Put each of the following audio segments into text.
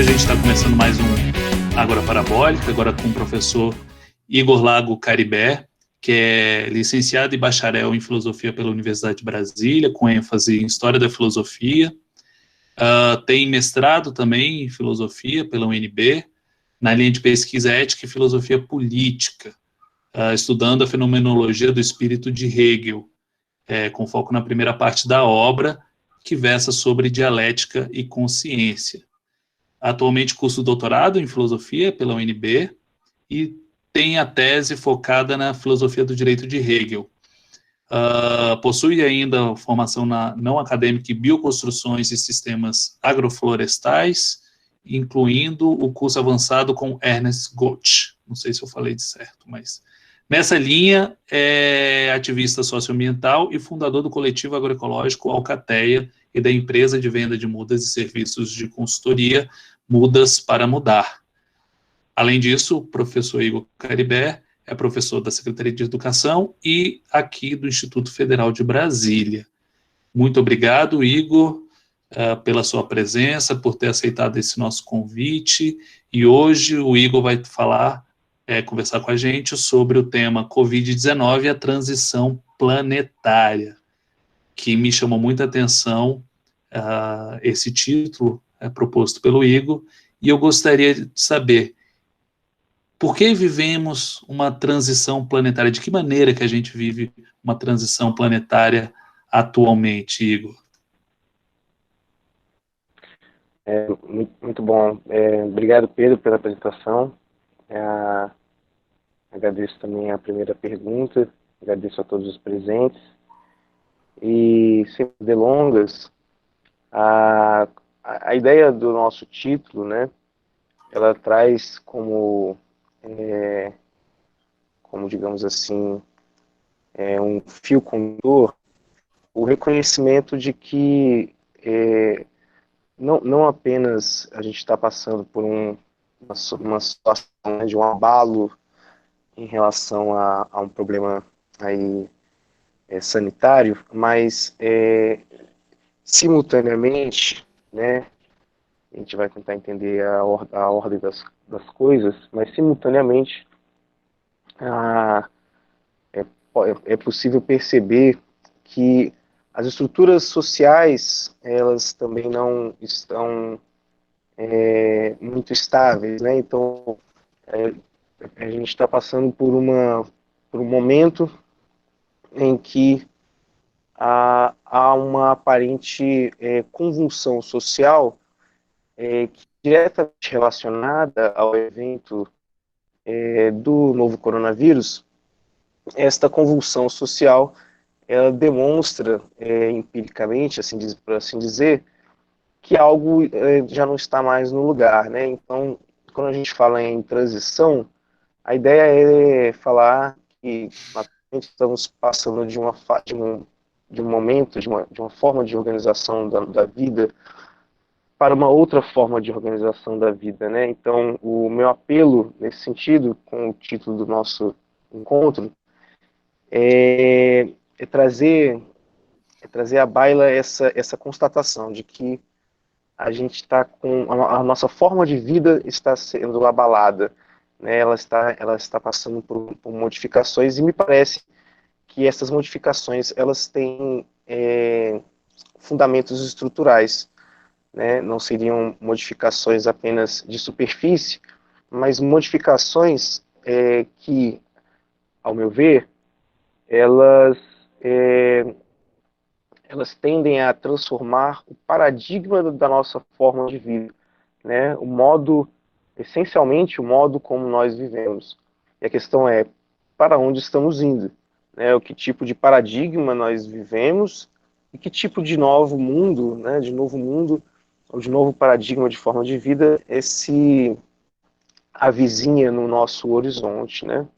a gente está começando mais um Agora Parabólica, agora com o professor Igor Lago Caribé, que é licenciado e bacharel em Filosofia pela Universidade de Brasília, com ênfase em História da Filosofia. Tem mestrado também em Filosofia pela UNB, na linha de pesquisa Ética e Filosofia Política, estudando a fenomenologia do espírito de Hegel, com foco na primeira parte da obra, que versa sobre dialética e consciência. Atualmente curso doutorado em filosofia pela UNB e tem a tese focada na filosofia do direito de Hegel. Possui ainda formação na não acadêmica em bioconstruções e sistemas agroflorestais, incluindo o curso avançado com Ernest Gotch. Não sei se eu falei de certo, mas nessa linha é ativista socioambiental e fundador do coletivo agroecológico Alcateia e da empresa de venda de mudas e serviços de consultoria Mudas para Mudar. Além disso, o professor Igor Caribé é professor da Secretaria de Educação e aqui do Instituto Federal de Brasília. Muito obrigado, Igor, pela sua presença, por ter aceitado esse nosso convite. E hoje o Igor vai conversar com a gente sobre o tema Covid-19 e a transição planetária, que me chamou muita atenção esse título proposto pelo Igor, e eu gostaria de saber por que vivemos uma transição planetária, de que maneira que a gente vive uma transição planetária atualmente, Igor? Muito bom. Obrigado, Pedro, pela apresentação. Agradeço também a primeira pergunta, agradeço a todos os presentes. E, sem delongas, a ideia do nosso título, né, ela traz como digamos assim, um fio condutor o reconhecimento de que não apenas a gente está passando por uma situação, né, de um abalo em relação a um problema aí, sanitário, mas simultaneamente, né, a gente vai tentar entender a ordem das coisas, mas simultaneamente é possível perceber que as estruturas sociais, elas também não estão muito estáveis, né? Então, a gente está passando por um momento em que há uma aparente convulsão social diretamente relacionada ao evento do novo coronavírus. Esta convulsão social, ela demonstra empiricamente, por assim dizer, que algo já não está mais no lugar, né? Então, quando a gente fala em transição, a ideia é falar que estamos passando de um momento, de uma forma de organização da vida para uma outra forma de organização da vida, né? Então, o meu apelo nesse sentido, com o título do nosso encontro, é trazer à baila essa constatação de que a gente está com a nossa forma de vida está sendo abalada, né? Ela está passando por modificações, e me parece que essas modificações elas têm fundamentos estruturais, né? Não seriam modificações apenas de superfície, mas modificações que, ao meu ver, elas tendem a transformar o paradigma da nossa forma de vida, né? Essencialmente o modo como nós vivemos. E a questão é, para onde estamos indo? Né? O que tipo de paradigma nós vivemos e que tipo de novo mundo, né? De novo mundo, ou de novo paradigma de forma de vida se avizinha no nosso horizonte, né?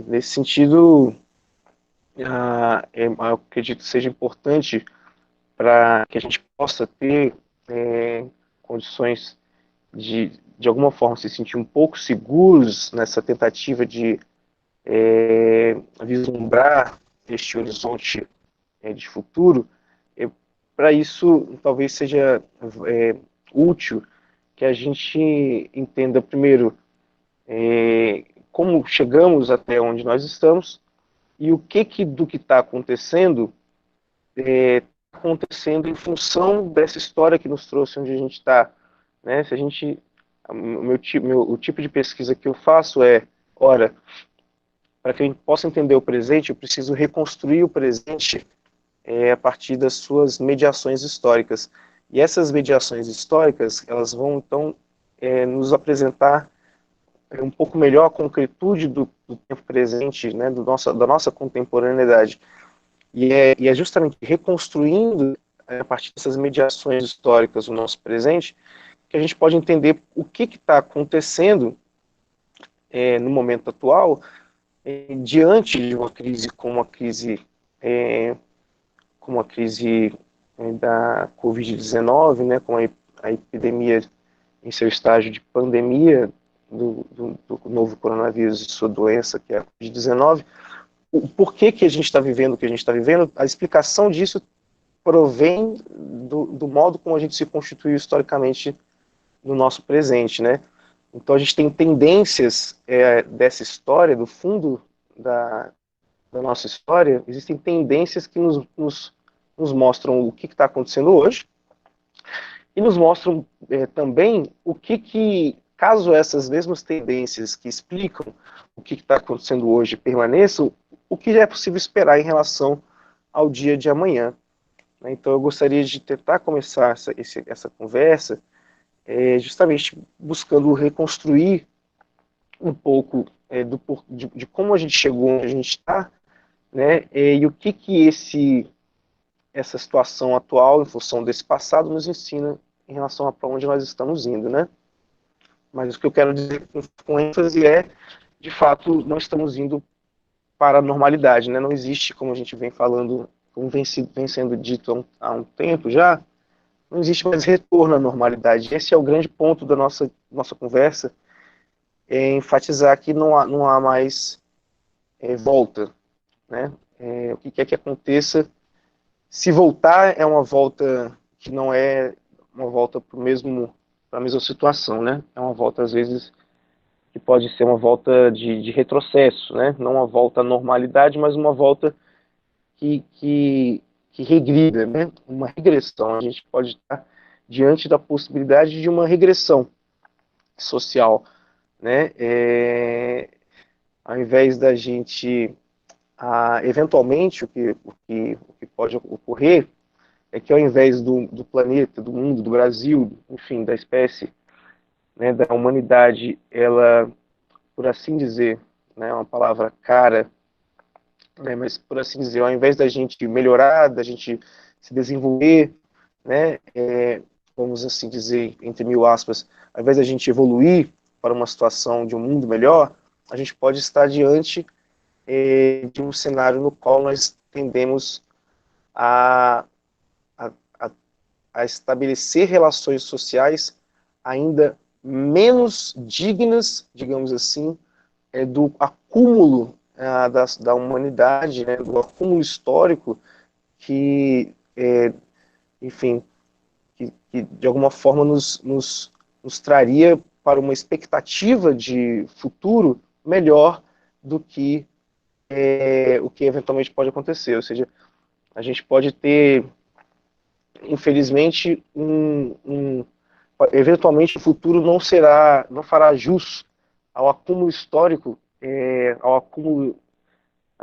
Nesse sentido, eu acredito que seja importante para que a gente possa ter condições de alguma forma se sentir um pouco seguros nessa tentativa de vislumbrar este horizonte de futuro, para isso, talvez seja útil que a gente entenda primeiro como chegamos até onde nós estamos e o que do que está acontecendo acontecendo em função dessa história que nos trouxe onde a gente está, né? Se a gente, o tipo de pesquisa que eu faço ora, para que eu possa entender o presente, eu preciso reconstruir o presente a partir das suas mediações históricas. E essas mediações históricas, elas vão então nos apresentar um pouco melhor a concretude do tempo presente, né, da nossa contemporaneidade. E é justamente reconstruindo, a partir dessas mediações históricas, o nosso presente, que a gente pode entender o que está acontecendo no momento atual, diante de uma crise como a crise da Covid-19, né, com a epidemia em seu estágio de pandemia do novo coronavírus e sua doença, que é a Covid-19. O porquê que a gente está vivendo o que a gente está vivendo, a explicação disso provém do modo como a gente se constituiu historicamente no nosso presente, né? Então a gente tem tendências dessa história, do fundo da nossa história, existem tendências que nos mostram o que está acontecendo hoje e nos mostram também o que, caso essas mesmas tendências que explicam o que está acontecendo hoje permaneçam, o que é possível esperar em relação ao dia de amanhã. Então eu gostaria de tentar começar essa conversa justamente buscando reconstruir um pouco de como a gente chegou onde a gente está, né, e o que essa situação atual, em função desse passado, nos ensina em relação a para onde nós estamos indo, né? Mas o que eu quero dizer com ênfase de fato, não estamos indo para a normalidade, né? Não existe, como a gente vem falando, como vem sendo dito há um tempo já, não existe mais retorno à normalidade. Esse é o grande ponto da nossa conversa, enfatizar que não há mais volta, né? O que quer que aconteça, se voltar é uma volta que não é uma volta para a mesma situação, né? É uma volta, às vezes, que pode ser uma volta de retrocesso, né? Não uma volta à normalidade, mas uma volta que regrida, né? Uma regressão. A gente pode estar diante da possibilidade de uma regressão social, né? Ao invés da gente, eventualmente, o que pode ocorrer é que ao invés do planeta, do mundo, do Brasil, enfim, da espécie, né, da humanidade, ela, por assim dizer, né, uma palavra cara, né, mas por assim dizer, ao invés da gente melhorar, da gente se desenvolver, né, vamos assim dizer, entre mil aspas, ao invés da gente evoluir para uma situação de um mundo melhor, a gente pode estar diante de um cenário no qual nós tendemos a, a, a estabelecer relações sociais ainda menos dignas, digamos assim, do acúmulo da humanidade, né, do acúmulo histórico que, enfim, que de alguma forma nos traria para uma expectativa de futuro melhor do que o que eventualmente pode acontecer. Ou seja, a gente pode ter, infelizmente, eventualmente o futuro não fará jus ao acúmulo histórico, ao acúmulo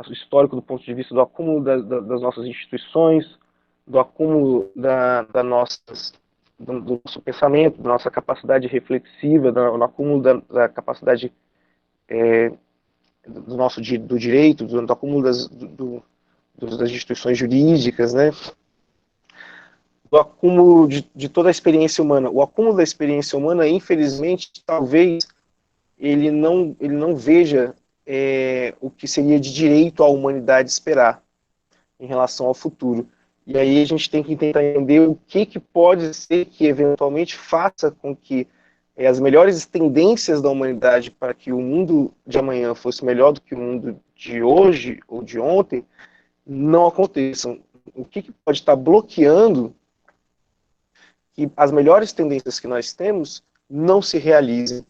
histórico do ponto de vista do acúmulo das nossas instituições, do acúmulo do nosso pensamento, da nossa capacidade reflexiva, do acúmulo da capacidade do direito, do acúmulo das instituições jurídicas, né? Do acúmulo de toda a experiência humana. O acúmulo da experiência humana, infelizmente, talvez ele não veja o que seria de direito à humanidade esperar em relação ao futuro. E aí a gente tem que tentar entender o que pode ser que eventualmente faça com que as melhores tendências da humanidade para que o mundo de amanhã fosse melhor do que o mundo de hoje ou de ontem não aconteçam. O que pode estar bloqueando que as melhores tendências que nós temos não se realizem,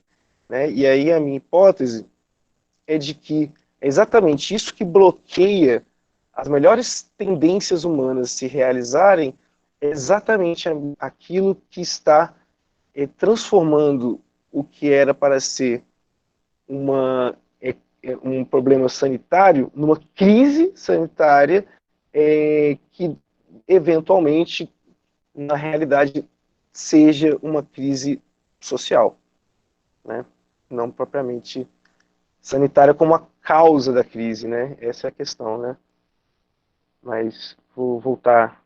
né? E aí a minha hipótese é de que é exatamente isso que bloqueia as melhores tendências humanas se realizarem, é exatamente aquilo que está transformando o que era para ser um problema sanitário numa crise sanitária que eventualmente, na realidade, seja uma crise social, né? Não propriamente sanitária como a causa da crise, né? Essa é a questão, né? Mas vou voltar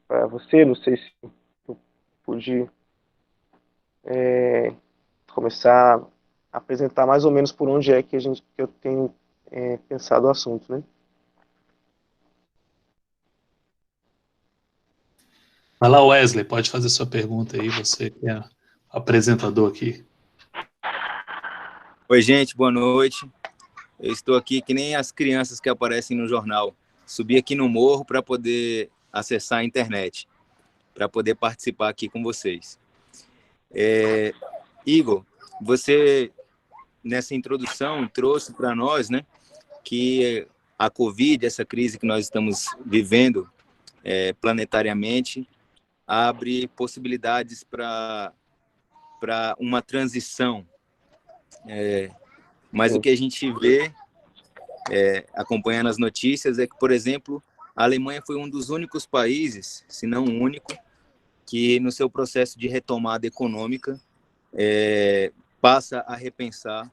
para você, não sei se eu pude começar a apresentar mais ou menos por onde é que eu tenho pensado o assunto, né? Vai lá, Wesley, pode fazer sua pergunta aí, você que é apresentador aqui. Oi, gente, boa noite. Eu estou aqui que nem as crianças que aparecem no jornal. Subi aqui no morro para poder acessar a internet, para poder participar aqui com vocês. Igor, você, nessa introdução, trouxe para nós, né, que a Covid, essa crise que nós estamos vivendo planetariamente, abre possibilidades para uma transição. Mas o que a gente vê, acompanhando as notícias, é que, por exemplo, a Alemanha foi um dos únicos países, se não o único, que no seu processo de retomada econômica passa a repensar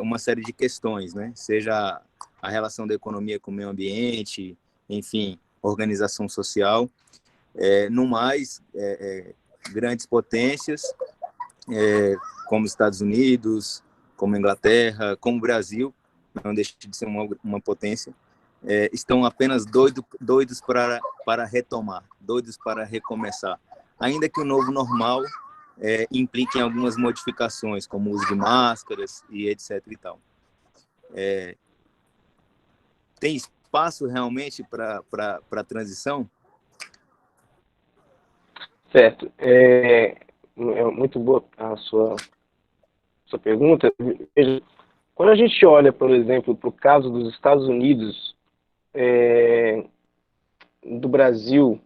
uma série de questões, né? Seja a relação da economia com o meio ambiente, enfim, organização social. No mais, grandes potências, como os Estados Unidos, como a Inglaterra, como o Brasil, não deixa de ser uma potência, estão apenas doidos para retomar, doidos para recomeçar. Ainda que o novo normal implique em algumas modificações, como o uso de máscaras e etc. e tal. Tem espaço realmente para a transição? Certo. É muito boa a sua pergunta. Veja, quando a gente olha, por exemplo, para o caso dos Estados Unidos, do Brasil,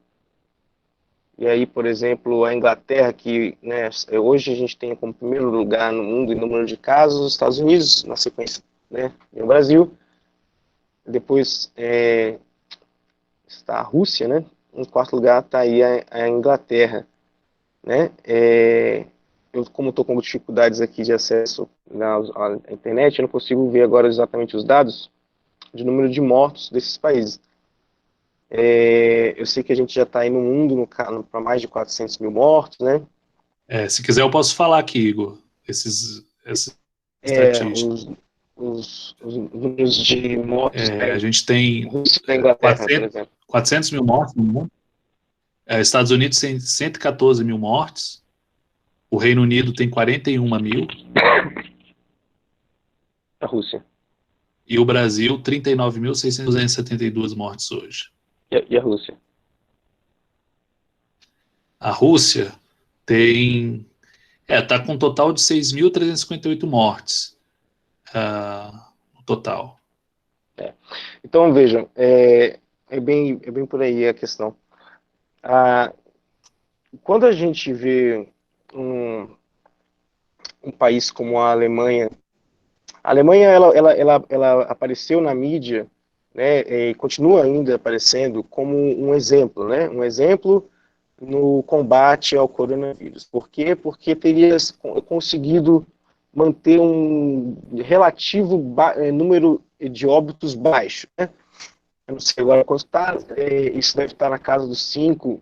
e aí, por exemplo, a Inglaterra, que, né, hoje a gente tem como primeiro lugar no mundo em número de casos, os Estados Unidos, na sequência, né, no Brasil, depois está a Rússia, né, em quarto lugar está aí a Inglaterra, né, eu, como estou com dificuldades aqui de acesso à internet, eu não consigo ver agora exatamente os dados de número de mortos desses países. Eu sei que a gente já está aí no mundo para mais de 400 mil mortos, né? Se quiser eu posso falar aqui, Igor, essas estatísticas. Os números de mortos A gente tem na Inglaterra, por exemplo. 400 mil mortos no mundo. Estados Unidos tem 114 mil mortes. O Reino Unido tem 41 mil. A Rússia. E o Brasil, 39.672 mortes hoje. E a Rússia? A Rússia tem... tá com um total de 6.358 mortes. No total. Então, vejam, é bem por aí a questão. Quando a gente vê um país como a Alemanha ela apareceu na mídia, né, e continua ainda aparecendo como um exemplo, né, um exemplo no combate ao coronavírus. Por quê? Porque teria conseguido manter um relativo número de óbitos baixo, né? Eu não sei agora quanto está, isso deve estar na casa dos 5,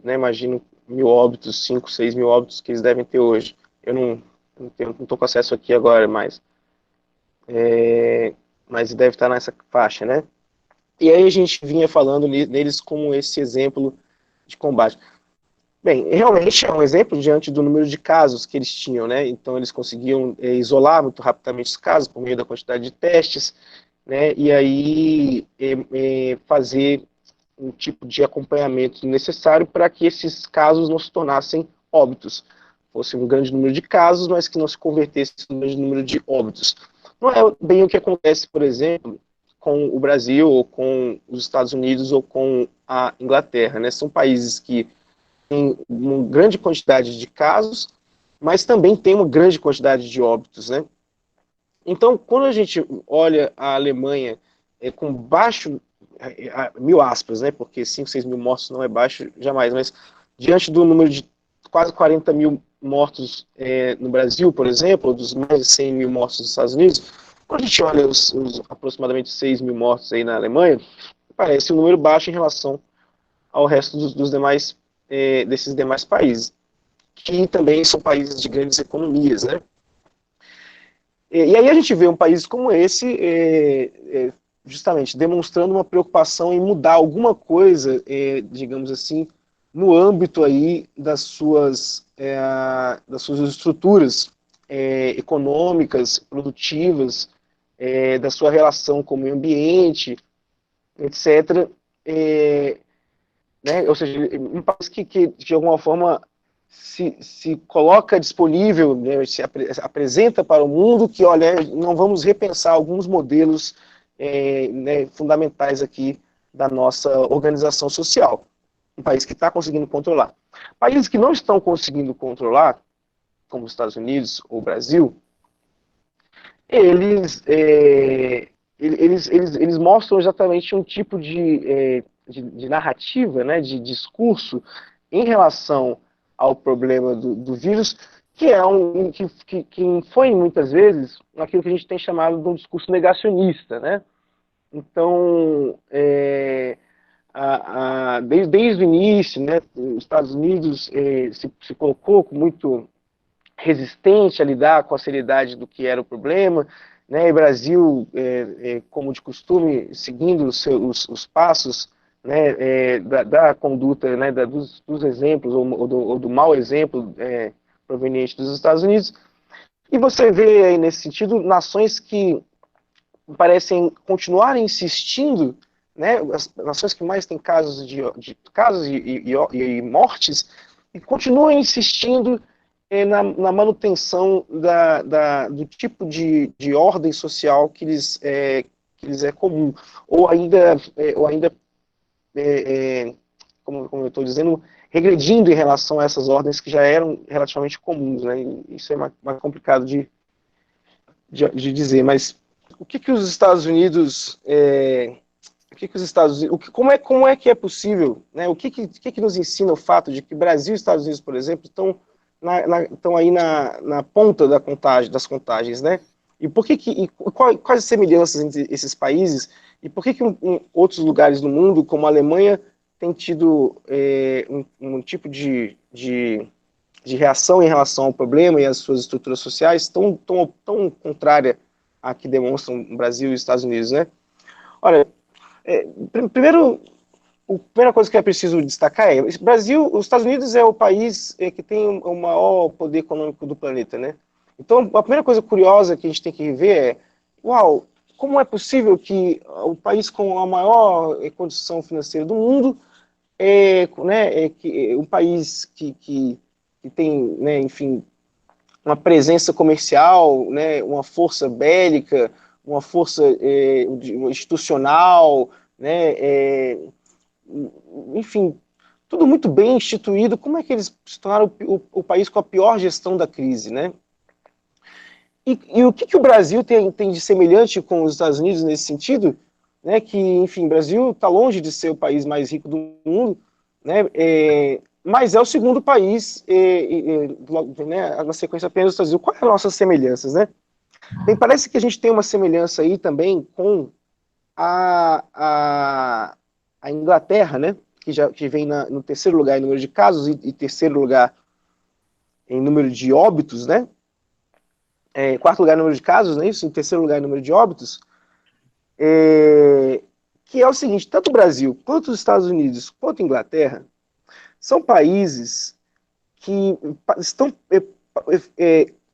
né, imagino, 1.000 óbitos, 5, 6 mil óbitos que eles devem ter hoje. Eu não estou com acesso aqui agora, mas deve estar nessa faixa, né? E aí a gente vinha falando neles como esse exemplo de combate. Bem, realmente é um exemplo diante do número de casos que eles tinham, né? Então eles conseguiam isolar muito rapidamente os casos por meio da quantidade de testes, né? E aí fazer um tipo de acompanhamento necessário para que esses casos não se tornassem óbitos. Fosse um grande número de casos, mas que não se convertesse em um grande número de óbitos. Não é bem o que acontece, por exemplo, com o Brasil, ou com os Estados Unidos, ou com a Inglaterra, né? São países que têm uma grande quantidade de casos, mas também tem uma grande quantidade de óbitos, né? Então, quando a gente olha a Alemanha com baixo, mil aspas, né, porque 5, 6 mil mortos não é baixo jamais, mas diante do número de quase 40 mil mortos no Brasil, por exemplo, ou dos mais de 100 mil mortos nos Estados Unidos, quando a gente olha os aproximadamente 6 mil mortos aí na Alemanha, parece um número baixo em relação ao resto dos demais, desses demais países, que também são países de grandes economias, né? E aí a gente vê um país como esse, justamente, demonstrando uma preocupação em mudar alguma coisa, digamos assim, no âmbito aí das suas estruturas econômicas, produtivas, da sua relação com o meio ambiente, etc. Né? Ou seja, um país que de alguma forma se coloca disponível, né, se apresenta para o mundo que, olha, não vamos repensar alguns modelos né, fundamentais aqui da nossa organização social. Um país que está conseguindo controlar. Países que não estão conseguindo controlar, como os Estados Unidos ou o Brasil, eles mostram exatamente um tipo de narrativa, né, de discurso em relação ao problema do vírus, que é que foi muitas vezes aquilo que a gente tem chamado de um discurso negacionista, né? Então, desde o início, né, os Estados Unidos se colocou muito resistente a lidar com a seriedade do que era o problema, né, e o Brasil, como de costume, seguindo os passos, né, da conduta, né, dos exemplos, ou do mau exemplo proveniente dos Estados Unidos. E você vê aí, nesse sentido, nações que parecem continuar insistindo, né, as nações que mais têm casos e mortes, e continuam insistindo na manutenção do tipo de ordem social que lhes é comum, ou ainda como eu estou dizendo, regredindo em relação a essas ordens que já eram relativamente comuns, né? Isso é mais complicado de dizer, mas o que os Estados Unidos, como é que é possível, né? O que nos ensina o fato de que Brasil e Estados Unidos, por exemplo, estão aí na ponta das contagens, né? E quais as semelhanças entre esses países, e por que em outros lugares do mundo, como a Alemanha, tem tido um tipo de reação em relação ao problema e às suas estruturas sociais tão contrária à que demonstram o Brasil e os Estados Unidos, né? Olha, primeiro, a primeira coisa que é preciso destacar é: o Brasil, os Estados Unidos é o país que tem o maior poder econômico do planeta, né? Então, a primeira coisa curiosa que a gente tem que ver é: uau, como é possível que o país com a maior condição financeira do mundo, um país que tem, né, enfim, uma presença comercial, né, uma força bélica, uma força institucional, né, enfim, tudo muito bem instituído, como é que eles se tornaram o país com a pior gestão da crise, né? E o que o Brasil tem de semelhante com os Estados Unidos nesse sentido? Né, que, enfim, o Brasil está longe de ser o país mais rico do mundo, né, mas é o segundo país, né, na sequência apenas dos Estados Unidos. Quais são as nossas semelhanças, né? Bem, parece que a gente tem uma semelhança aí também com a Inglaterra, né, que vem no terceiro lugar em número de casos e terceiro lugar em número de óbitos, né? Quarto lugar em número de casos, não é isso? Em terceiro lugar em número de óbitos, que é o seguinte: tanto o Brasil, quanto os Estados Unidos, quanto a Inglaterra, são países que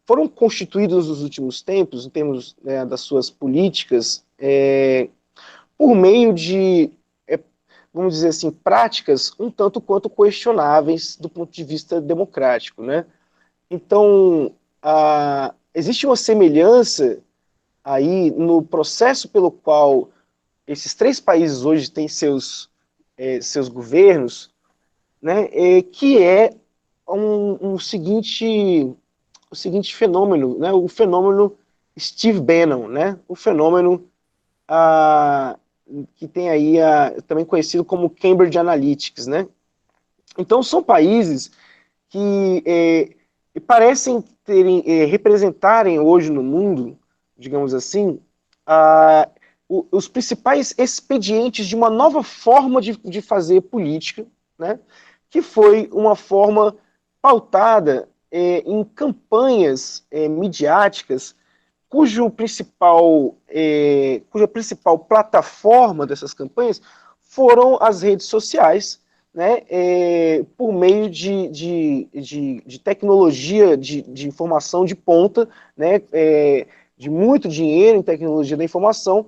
foram constituídos nos últimos tempos, em termos, né, das suas políticas, por meio de vamos dizer assim, práticas um tanto quanto questionáveis do ponto de vista democrático, né? Então, existe uma semelhança aí no processo pelo qual esses três países hoje têm seus governos, né, que é o seguinte fenômeno, né, o fenômeno Steve Bannon, né, o fenômeno que tem aí também conhecido como Cambridge Analytics, né. Então são países que parecem representarem hoje no mundo, digamos assim, os principais expedientes de uma nova forma de fazer política, né, que foi uma forma pautada em campanhas midiáticas cuja principal plataforma dessas campanhas foram as redes sociais, né, por meio de tecnologia de informação de ponta, né, de muito dinheiro em tecnologia da informação,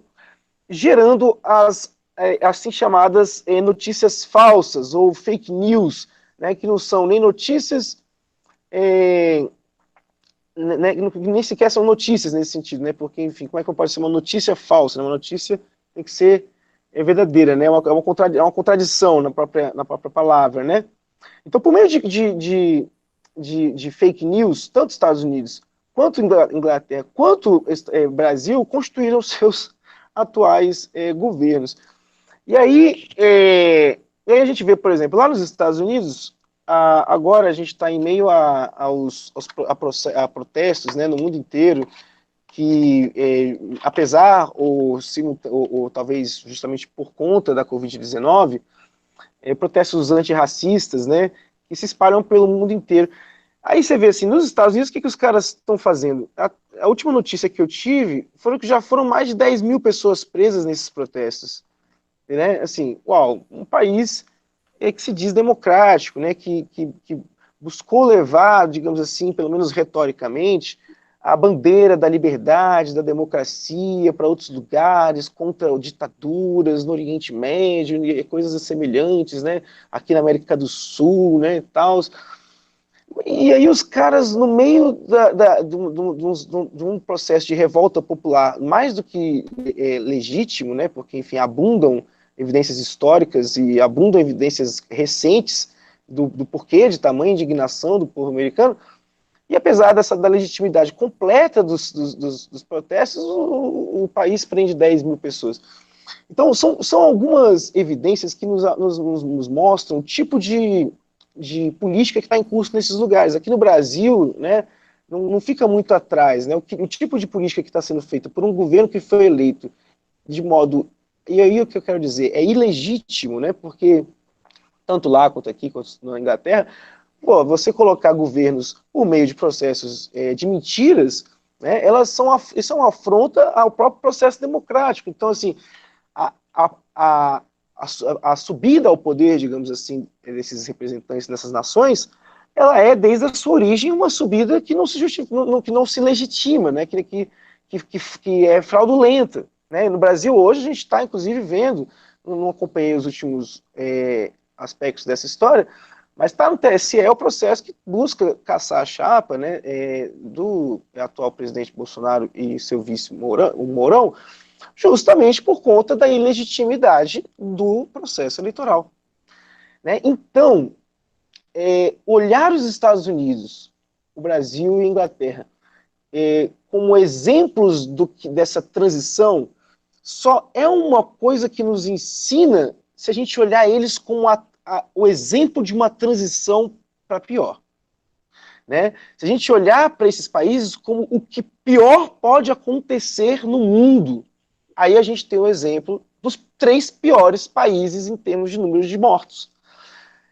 gerando as assim chamadas notícias falsas ou fake news, né, que não são nem notícias, né, nem sequer são notícias nesse sentido, né, porque, enfim, como é que pode ser uma notícia falsa? Né? Uma notícia tem que ser verdadeira, né, é uma contradição na própria palavra, né. Então, por meio de fake news, tanto Estados Unidos quanto Inglaterra, quanto Brasil, constituíram seus atuais governos. E aí a gente vê, por exemplo, lá nos Estados Unidos, agora a gente está em meio a protestos, né, no mundo inteiro, que apesar, ou talvez justamente por conta da Covid-19, protestos antirracistas, né, que se espalham pelo mundo inteiro. Aí você vê assim, nos Estados Unidos, o que os caras estão fazendo? A última notícia que eu tive foi que já foram mais de 10 mil pessoas presas nesses protestos. Né? Assim, uau, um país que se diz democrático, né? Que buscou levar, digamos assim, pelo menos retoricamente, a bandeira da liberdade, da democracia para outros lugares, contra ditaduras no Oriente Médio e coisas semelhantes, né? Aqui na América do Sul, né? Tal. E aí os caras, no meio de um processo de revolta popular, mais do que legítimo, né, porque, enfim, abundam evidências históricas e abundam evidências recentes do porquê de tamanha indignação do povo americano, e apesar da legitimidade completa dos protestos, o país prende 10 mil pessoas. Então, são algumas evidências que nos mostram o tipo de política que está em curso nesses lugares. Aqui no Brasil, né, não fica muito atrás, né, o tipo de política que está sendo feita por um governo que foi eleito de modo, e aí o que eu quero dizer, é ilegítimo, né, porque tanto lá quanto aqui, quanto na Inglaterra, você colocar governos por meio de processos de mentiras, né, isso é uma afronta ao próprio processo democrático. Então, assim, a subida ao poder, digamos assim, desses representantes dessas nações, ela é, desde a sua origem, uma subida que não se justifica, que não se legitima, né, que é fraudulenta. Né? No Brasil, hoje, a gente está, inclusive, vendo, não acompanhei os últimos aspectos dessa história, mas está no TSE o processo que busca caçar a chapa, né, do atual presidente Bolsonaro e seu vice Mourão, justamente por conta da ilegitimidade do processo eleitoral. Né? Então, olhar os Estados Unidos, o Brasil e a Inglaterra como exemplos dessa transição só é uma coisa que nos ensina se a gente olhar eles como o exemplo de uma transição para pior. Né? Se a gente olhar para esses países como o que pior pode acontecer no mundo, aí a gente tem o exemplo dos 3 piores países em termos de números de mortos.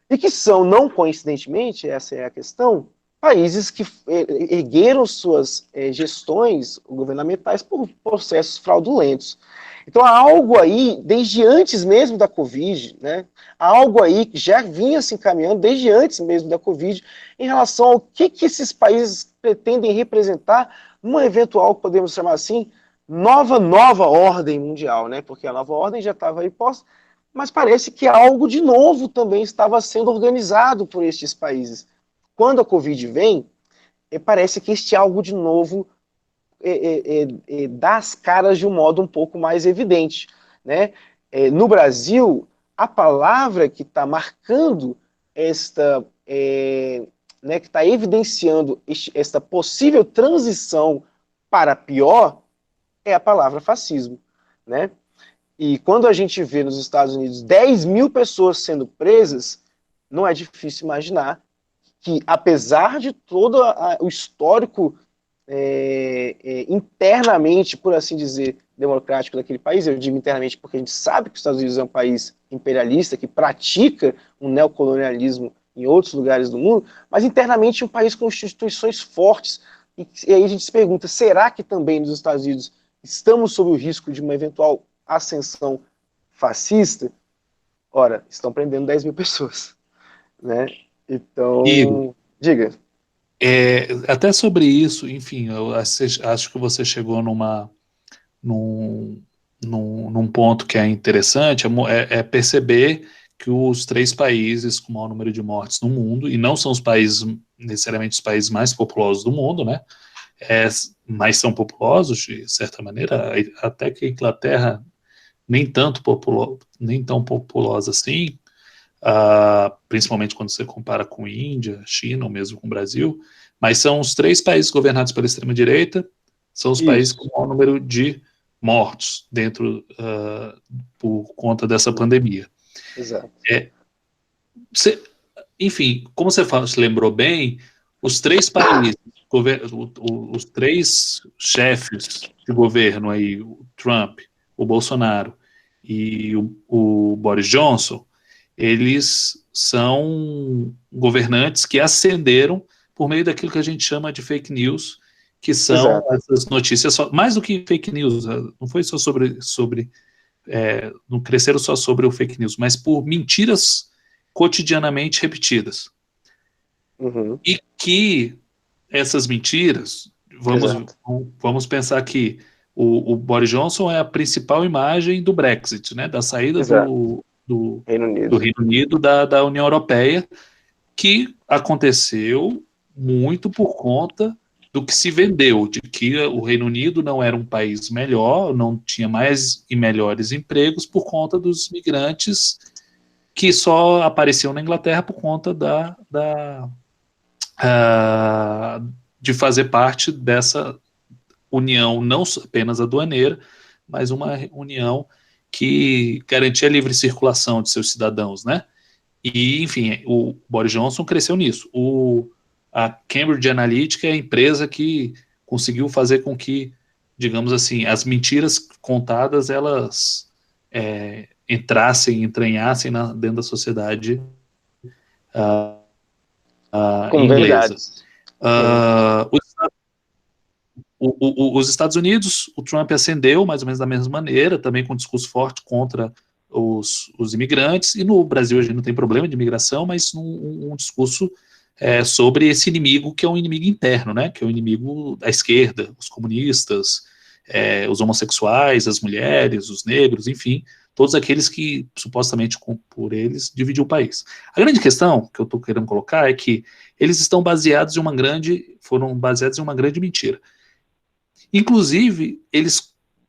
E que são, não coincidentemente, essa é a questão, países que ergueram suas gestões governamentais por processos fraudulentos. Então há algo aí, desde antes mesmo da Covid, né, há algo aí que já vinha se encaminhando desde antes mesmo da Covid, em relação ao que esses países pretendem representar numa eventual, podemos chamar assim, nova ordem mundial, né, porque a nova ordem já estava aí posta, mas parece que algo de novo também estava sendo organizado por estes países. Quando a Covid vem, parece que este algo de novo dá as caras de um modo um pouco mais evidente, né? No Brasil, a palavra que está marcando esta, né, que está evidenciando esta possível transição para pior é a palavra fascismo, né? E quando a gente vê nos Estados Unidos 10 mil pessoas sendo presas, não é difícil imaginar que, apesar de todo o histórico internamente, por assim dizer, democrático daquele país, eu digo internamente porque a gente sabe que os Estados Unidos é um país imperialista, que pratica um neocolonialismo em outros lugares do mundo, mas internamente um país com instituições fortes. E aí a gente se pergunta, será que também nos Estados Unidos estamos sob o risco de uma eventual ascensão fascista? Ora, estão prendendo 10 mil pessoas, né? Igor, Então, diga. até sobre isso, enfim, eu acho que você chegou num ponto que é interessante, é perceber que os 3 países com o maior número de mortes no mundo, e não são os países, necessariamente os países mais populosos do mundo, né? Mas são populosos, de certa maneira, até que a Inglaterra nem tão populosa assim, principalmente quando você compara com Índia, China, ou mesmo com o Brasil, mas são os 3 países governados pela extrema-direita, são os países com o maior número de mortos dentro, por conta dessa pandemia. Exato. Enfim, como você lembrou bem, os 3 países, os 3 chefes de governo aí, o Trump, o Bolsonaro e o Boris Johnson, eles são governantes que ascenderam por meio daquilo que a gente chama de fake news, que são essas notícias, mais do que fake news, não foi só não cresceram só sobre o fake news, mas por mentiras cotidianamente repetidas. Uhum. E que essas mentiras, vamos pensar que o Boris Johnson é a principal imagem do Brexit, né, da saída do Reino Unido da União Europeia, que aconteceu muito por conta do que se vendeu, de que o Reino Unido não era um país melhor, não tinha mais e melhores empregos por conta dos migrantes que só apareciam na Inglaterra por conta de fazer parte dessa união, não apenas aduaneira, mas uma união que garantia a livre circulação de seus cidadãos, né? E, enfim, o Boris Johnson cresceu nisso. A Cambridge Analytica é a empresa que conseguiu fazer com que, digamos assim, as mentiras contadas, elas entranhassem dentro da sociedade inglesa. Os Estados Unidos, o Trump ascendeu mais ou menos da mesma maneira, também com um discurso forte contra os imigrantes, e no Brasil a gente não tem problema de imigração, mas um discurso sobre esse inimigo que é um inimigo interno, né, que é o inimigo da esquerda, os comunistas, os homossexuais, as mulheres, os negros, enfim, todos aqueles que supostamente por eles dividiu o país. A grande questão que eu estou querendo colocar é que eles foram baseados em uma grande mentira. Inclusive,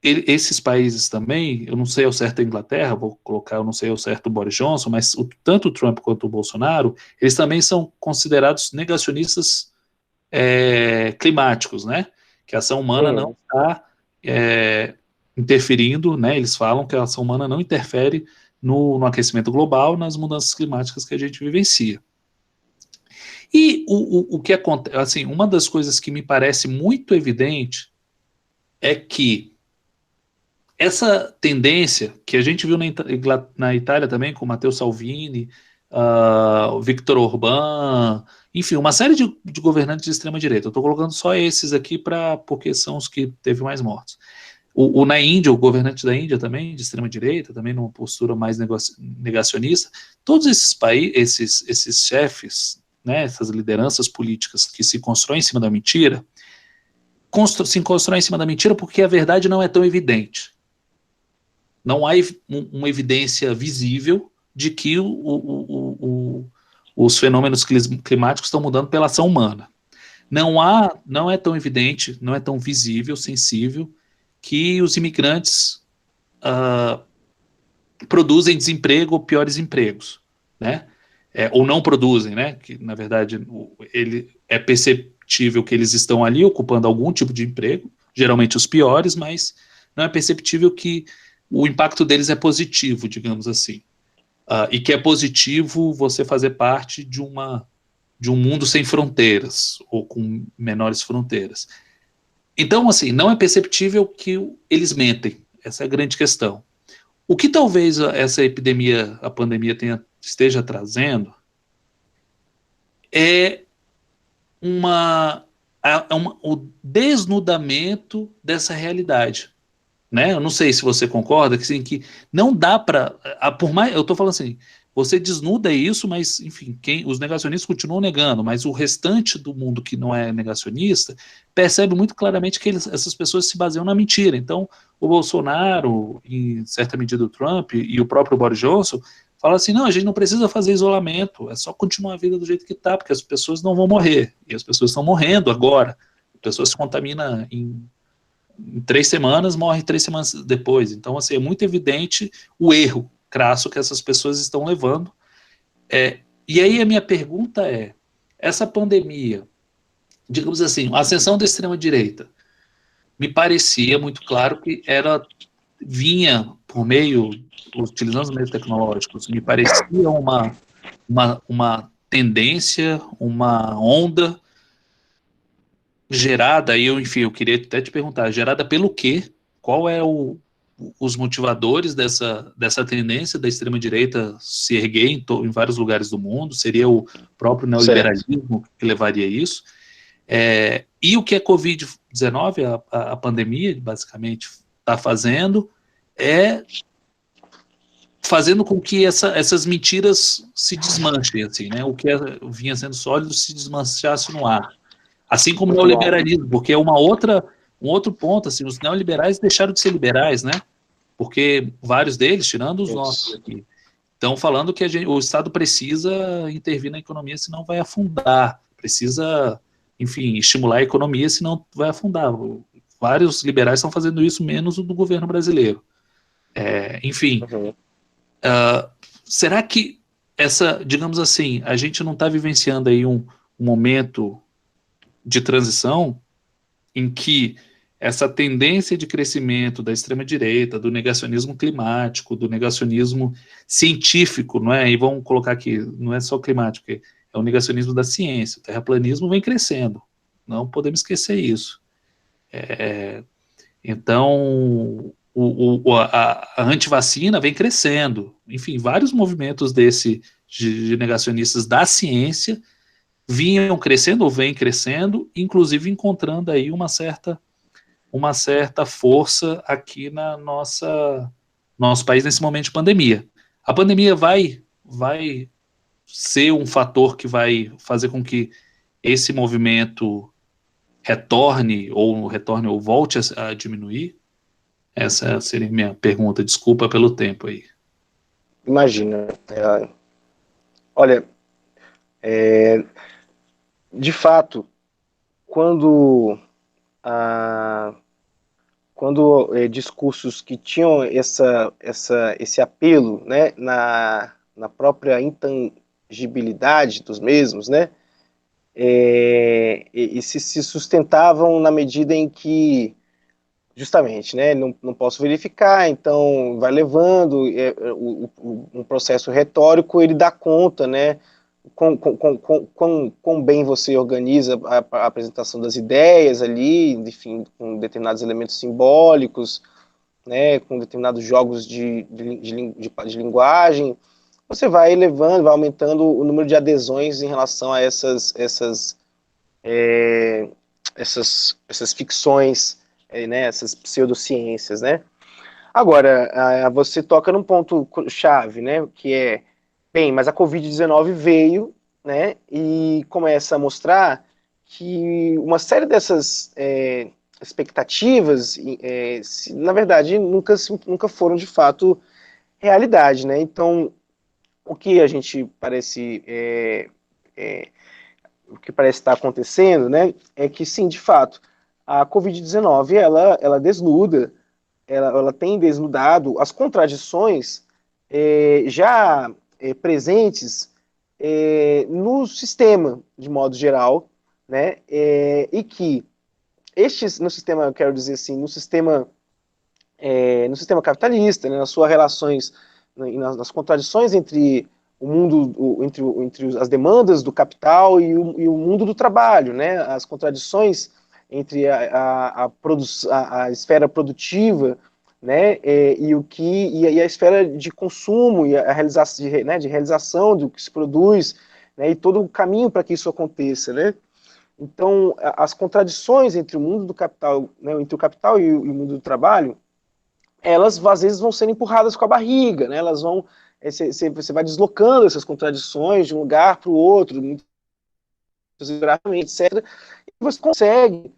esses países também, eu não sei ao certo a Inglaterra, vou colocar, eu não sei ao certo o Boris Johnson, mas tanto o Trump quanto o Bolsonaro, eles também são considerados negacionistas climáticos, né? Que a ação humana não está interferindo, né? Eles falam que a ação humana não interfere no aquecimento global, nas mudanças climáticas que a gente vivencia. E o que acontece, assim, uma das coisas que me parece muito evidente é que essa tendência que a gente viu na Itália também, com Matteo Salvini, o Viktor Orbán, enfim, uma série de governantes de extrema-direita. Eu estou colocando só esses aqui porque são os que teve mais mortos. Na Índia, o governante da Índia também, de extrema-direita, também numa postura mais negacionista. Todos esses países, esses chefes, né, essas lideranças políticas que se constroem em cima da mentira, se constroem em cima da mentira porque a verdade não é tão evidente. não há uma evidência visível de que os fenômenos climáticos estão mudando pela ação humana. Não é tão evidente, não é tão visível, sensível, que os imigrantes produzem desemprego ou piores empregos, né? Ou não produzem, né? Que, na verdade, ele é perceptível que eles estão ali ocupando algum tipo de emprego, geralmente os piores, mas não é perceptível que o impacto deles é positivo, digamos assim. E que é positivo você fazer parte de um mundo sem fronteiras, ou com menores fronteiras. Então, assim, não é perceptível que eles mentem, essa é a grande questão. O que talvez essa epidemia, a pandemia esteja trazendo é o desnudamento dessa realidade, né? Eu não sei se você concorda, que, assim, que não dá para, por mais, eu estou falando assim, você desnuda isso, mas, enfim, os negacionistas continuam negando, mas o restante do mundo que não é negacionista percebe muito claramente que essas pessoas se baseiam na mentira. Então, o Bolsonaro, em certa medida o Trump e o próprio Boris Johnson, fala assim, não, a gente não precisa fazer isolamento, é só continuar a vida do jeito que está, porque as pessoas não vão morrer, e as pessoas estão morrendo agora. A pessoa se contamina em 3 semanas, morre 3 semanas depois. Então, assim, é muito evidente o erro crasso que essas pessoas estão levando. E aí a minha pergunta é, essa pandemia, digamos assim, a ascensão da extrema-direita, me parecia muito claro que vinha por meio, utilizando os meios tecnológicos, me parecia uma tendência, uma onda gerada, enfim, eu queria até te perguntar, gerada pelo quê? Qual é os motivadores dessa tendência da extrema-direita se erguer em vários lugares do mundo? Seria o próprio neoliberalismo que levaria a isso? E o que a Covid-19, a pandemia, basicamente, está fazendo é fazendo com que essas mentiras se desmanchem, assim, né? O que vinha sendo sólido se desmanchasse no ar. Assim como o neoliberalismo, porque é um outro ponto, assim, os neoliberais deixaram de ser liberais, né? Porque vários deles, tirando os nossos aqui, estão falando que o Estado precisa intervir na economia, senão vai afundar. Precisa, enfim, estimular a economia, senão vai afundar. Vários liberais estão fazendo isso, menos o do governo brasileiro. Enfim, será que digamos assim, a gente não está vivenciando aí um momento de transição em que essa tendência de crescimento da extrema-direita, do negacionismo climático, do negacionismo científico, não é? E vamos colocar aqui, não é só climático, é o negacionismo da ciência. O terraplanismo vem crescendo, não podemos esquecer isso. Então, a antivacina vem crescendo. Enfim, vários movimentos de negacionistas da ciência vinham crescendo ou vêm crescendo, inclusive encontrando aí uma certa força aqui na nosso país nesse momento de pandemia. A pandemia vai ser um fator que vai fazer com que esse movimento retorne ou volte a diminuir? Essa seria a minha pergunta. Desculpa pelo tempo aí. Imagina. Olha, de fato, quando discursos que tinham esse apelo, né, na própria intangibilidade dos mesmos, né, e se sustentavam na medida em que, justamente, né, não posso verificar, então vai levando, um processo retórico, ele dá conta, né, quão bem você organiza a apresentação das ideias ali, enfim, com determinados elementos simbólicos, né, com determinados jogos de linguagem, você vai elevando, vai aumentando o número de adesões em relação a essas ficções, né, essas pseudociências, né. Agora, você toca num ponto chave, né, que é, bem, mas a Covid-19 veio, né, e começa a mostrar que uma série dessas expectativas, na verdade, nunca foram de fato realidade, né? Então, o que a gente parece, o que parece estar acontecendo, né, é que sim, de fato, a Covid-19 ela desnuda, ela tem desnudado as contradições já presentes no sistema, de modo geral, né, e que no sistema, eu quero dizer assim, no sistema capitalista, né, nas suas relações, nas contradições entre o mundo, entre as demandas do capital e o mundo do trabalho, né, as contradições entre a esfera produtiva, né, e a esfera de consumo e a realização, de realização do que se produz, né, e todo o caminho para que isso aconteça, né. Então, as contradições entre o mundo do capital, né, entre o capital e o mundo do trabalho, elas às vezes vão sendo empurradas com a barriga, né? Elas vão, você vai deslocando essas contradições de um lugar para o outro, etc. E você consegue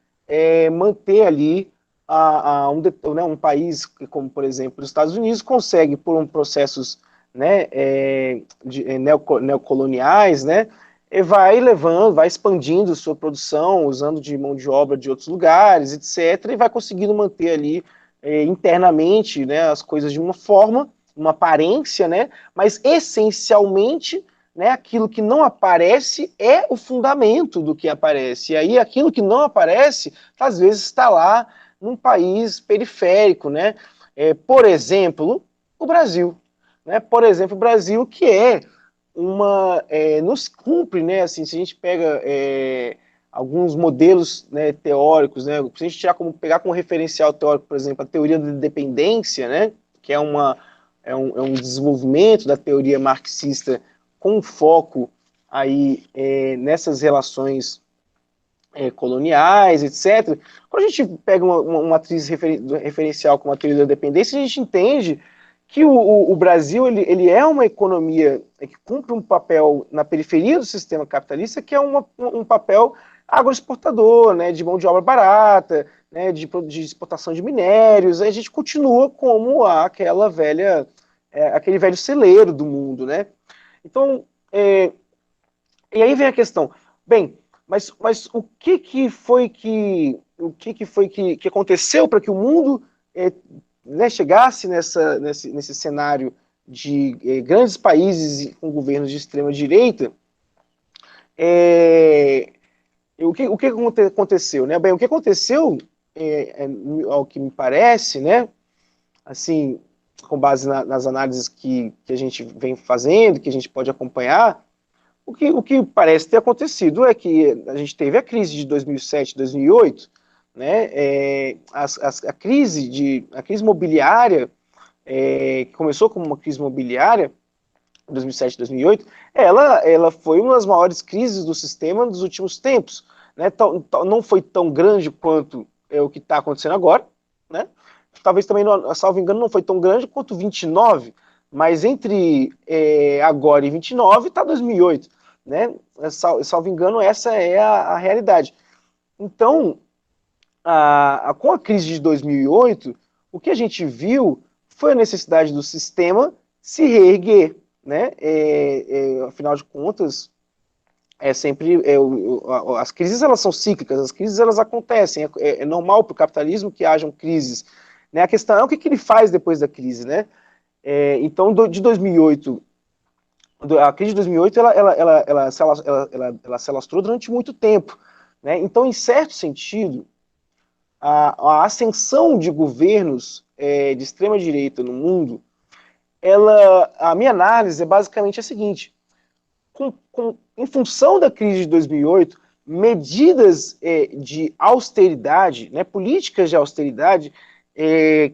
manter ali um país como, por exemplo, os Estados Unidos consegue, por processos, né, neocoloniais, né, vai levando, vai expandindo sua produção, usando de mão de obra de outros lugares, etc., e vai conseguindo manter ali internamente, né, as coisas de uma forma, uma aparência, né, mas essencialmente, né, aquilo que não aparece é o fundamento do que aparece. E aí aquilo que não aparece, às vezes está lá num país periférico, né? Por exemplo, o Brasil. Né? Por exemplo, o Brasil, que nos cumpre, né? Assim, se a gente pega alguns modelos, né, teóricos, né? Se a gente pegar como referencial teórico, por exemplo, a teoria da dependência, né? Que é um desenvolvimento da teoria marxista com foco aí nessas relações coloniais, etc. Quando a gente pega uma matriz referencial como a teoria da dependência, a gente entende que o Brasil ele é uma economia que cumpre um papel na periferia do sistema capitalista, que é um papel agroexportador, né, de mão de obra barata, né, de exportação de minérios. A gente continua como aquele velho celeiro do mundo, né? Então, e aí vem a questão, bem, mas o que foi que aconteceu para que o mundo né, chegasse nesse cenário de grandes países com governos de extrema direita? O que aconteceu, né? Bem, o que aconteceu, ao que me parece, né? Assim, com base nas análises que a gente vem fazendo, que a gente pode acompanhar, o que parece ter acontecido é que a gente teve a crise de 2007, 2008, né? A crise imobiliária, que começou como uma crise imobiliária, em 2007, 2008, ela foi uma das maiores crises do sistema dos últimos tempos. Né? Não foi tão grande quanto o que está acontecendo agora, né? Talvez também, salvo engano, não foi tão grande quanto 29, mas entre agora e 29 está 2008, né? Salvo engano, essa é a realidade. Então, com a crise de 2008, o que a gente viu foi a necessidade do sistema se reerguer, né? Afinal de contas, as crises elas são cíclicas, as crises elas acontecem, é normal para o capitalismo que hajam crises, né? A questão é o que ele faz depois da crise, né? Então, de 2008, a crise de 2008 ela se alastrou durante muito tempo, né? Então, em certo sentido, a ascensão de governos de extrema direita no mundo, a minha análise é basicamente a seguinte: em função da crise de 2008, medidas de austeridade, né, políticas de austeridade,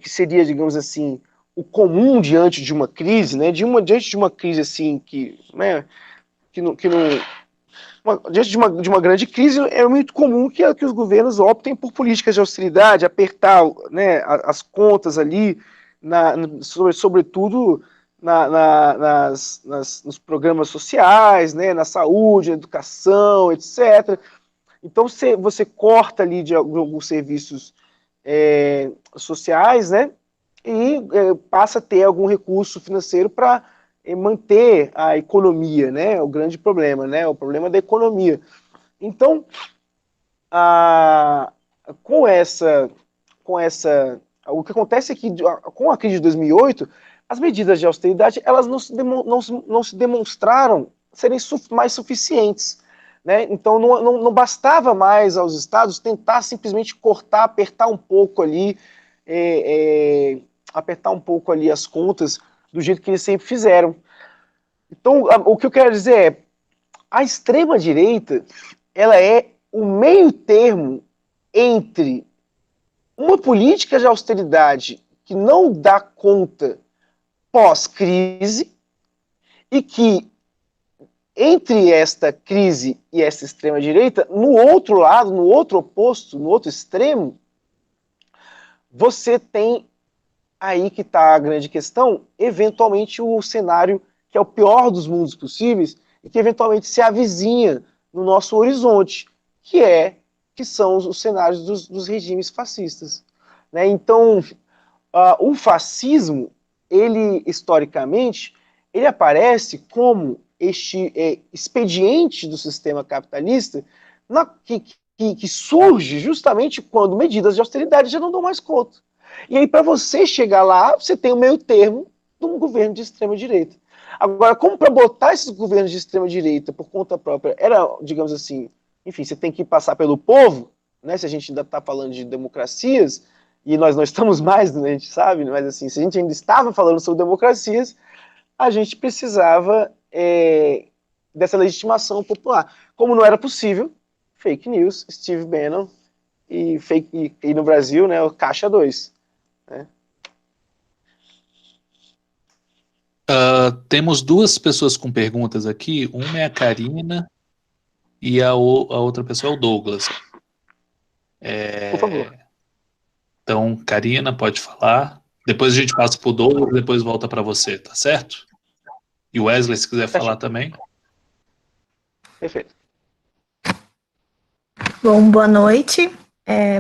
que seria, digamos assim, o comum diante de uma crise, né, diante de uma crise assim diante de uma grande crise, é muito comum que os governos optem por políticas de austeridade, apertar, né, as contas ali, sobretudo nos programas sociais, né, na saúde, na educação, etc. Então você corta ali de alguns serviços sociais, né? E passa a ter algum recurso financeiro para manter a economia, né? O grande problema, né? O problema da economia. Então, com essa, o que acontece é que com a crise de 2008, as medidas de austeridade elas não se demonstraram serem mais suficientes, né? Então não bastava mais aos estados tentar simplesmente cortar, apertar um pouco ali as contas do jeito que eles sempre fizeram. Então, o que eu quero dizer é, a extrema-direita, ela é o meio termo entre uma política de austeridade que não dá conta pós-crise e que, entre esta crise e essa extrema-direita, no outro lado, no outro oposto, no outro extremo, você tem aí que está a grande questão, eventualmente o cenário que é o pior dos mundos possíveis e que eventualmente se avizinha no nosso horizonte, que são os cenários dos regimes fascistas, né? Então, o fascismo, ele historicamente, ele aparece como este expediente do sistema capitalista que surge justamente quando medidas de austeridade já não dão mais conta. E aí, para você chegar lá, você tem o meio termo de um governo de extrema-direita. Agora, como para botar esses governos de extrema-direita por conta própria, era, digamos assim, enfim, você tem que passar pelo povo, né? Se a gente ainda está falando de democracias, e nós não estamos mais, né, a gente sabe, mas assim, se a gente ainda estava falando sobre democracias, a gente precisava dessa legitimação popular. Como não era possível, fake news, Steve Bannon e no Brasil, né, o Caixa 2. Né? Temos duas pessoas com perguntas aqui. Uma é a Karina e a outra pessoa é o Douglas. Por favor. Então, Karina, pode falar. Depois a gente passa para o Douglas, depois volta para você, tá certo? E o Wesley, se quiser falar também. Perfeito. Bom, boa noite.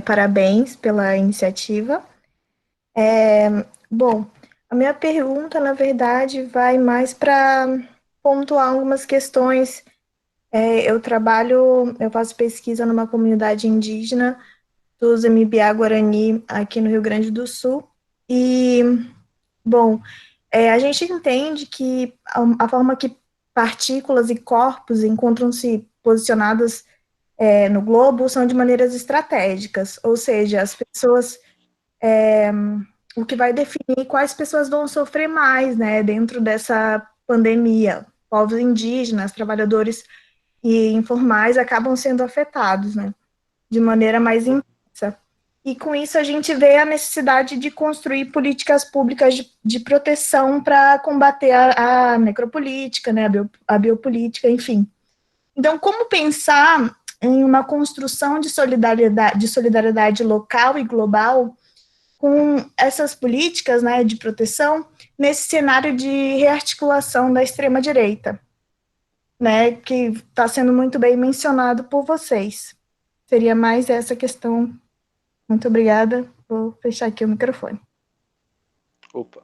Parabéns pela iniciativa. Bom, a minha pergunta, na verdade, vai mais para pontuar algumas questões. Eu faço pesquisa numa comunidade indígena dos MBA-Guarani aqui no Rio Grande do Sul. E, bom, a gente entende que a forma que partículas e corpos encontram-se posicionadas no globo são de maneiras estratégicas, ou seja, as pessoas, o que vai definir quais pessoas vão sofrer mais, né, dentro dessa pandemia. Povos indígenas, trabalhadores e informais acabam sendo afetados, né, de maneira mais intensa. E com isso a gente vê a necessidade de construir políticas públicas de proteção para combater a necropolítica, né, a biopolítica, enfim. Então, como pensar em uma construção de solidariedade local e global com essas políticas, né, de proteção nesse cenário de rearticulação da extrema-direita, né, que está sendo muito bem mencionado por vocês. Seria mais essa questão. Muito obrigada. Vou fechar aqui o microfone. Opa.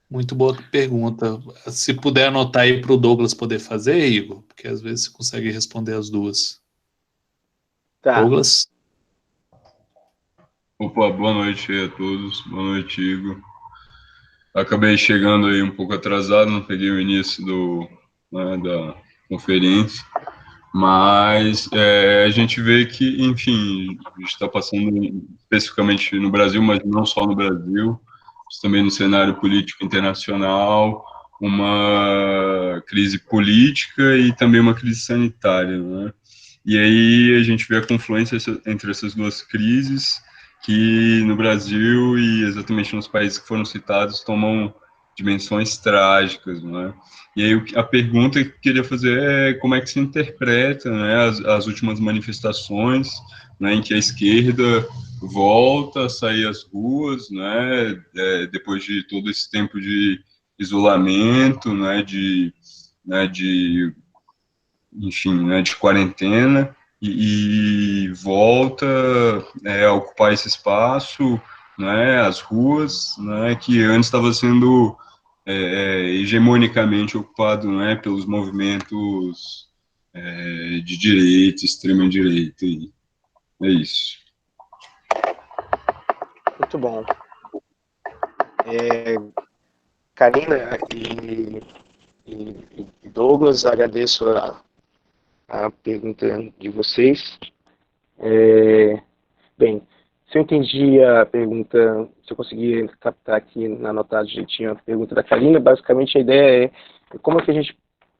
Muito boa pergunta. Se puder anotar aí para o Douglas poder fazer, Igor, porque às vezes você consegue responder as duas. Tá. Douglas? Opa, boa noite aí a todos. Boa noite, Igor. Acabei chegando aí um pouco atrasado, não peguei o início da conferência, mas a gente vê que, enfim, a gente está passando especificamente no Brasil, mas não só no Brasil, mas também no cenário político internacional, uma crise política e também uma crise sanitária, né? E aí a gente vê a confluência entre essas duas crises, que no Brasil e exatamente nos países que foram citados tomam dimensões trágicas, né? E aí a pergunta que eu queria fazer é como é que se interpreta, né, as últimas manifestações, né, em que a esquerda volta a sair às ruas, né, depois de todo esse tempo de isolamento, né, enfim, né, de quarentena, e volta a ocupar esse espaço, né, as ruas, né, que antes estava sendo hegemonicamente ocupado, né, pelos movimentos de direita, extrema-direita. É isso. Muito bom. Karina e Douglas, agradeço a pergunta de vocês. Bem, se eu entendi a pergunta, se eu conseguir captar aqui na anotada direitinho a pergunta da Karina, basicamente a ideia é como é que a gente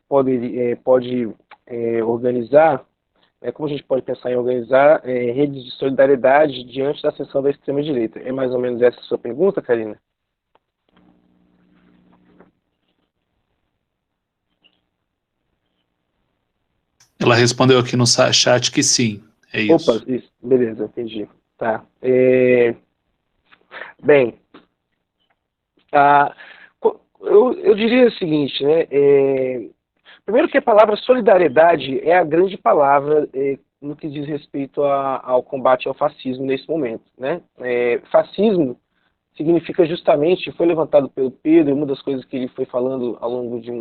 pode organizar, como a gente pode pensar em organizar redes de solidariedade diante da ascensão da extrema-direita. É mais ou menos essa a sua pergunta, Karina? Ela respondeu aqui no chat que sim, é isso. Opa, isso, beleza, entendi. Tá. Bem, eu diria o seguinte, né? Primeiro que a palavra solidariedade é a grande palavra no que diz respeito ao combate ao fascismo nesse momento, né? Fascismo significa justamente, foi levantado pelo Pedro, uma das coisas que ele foi falando ao longo de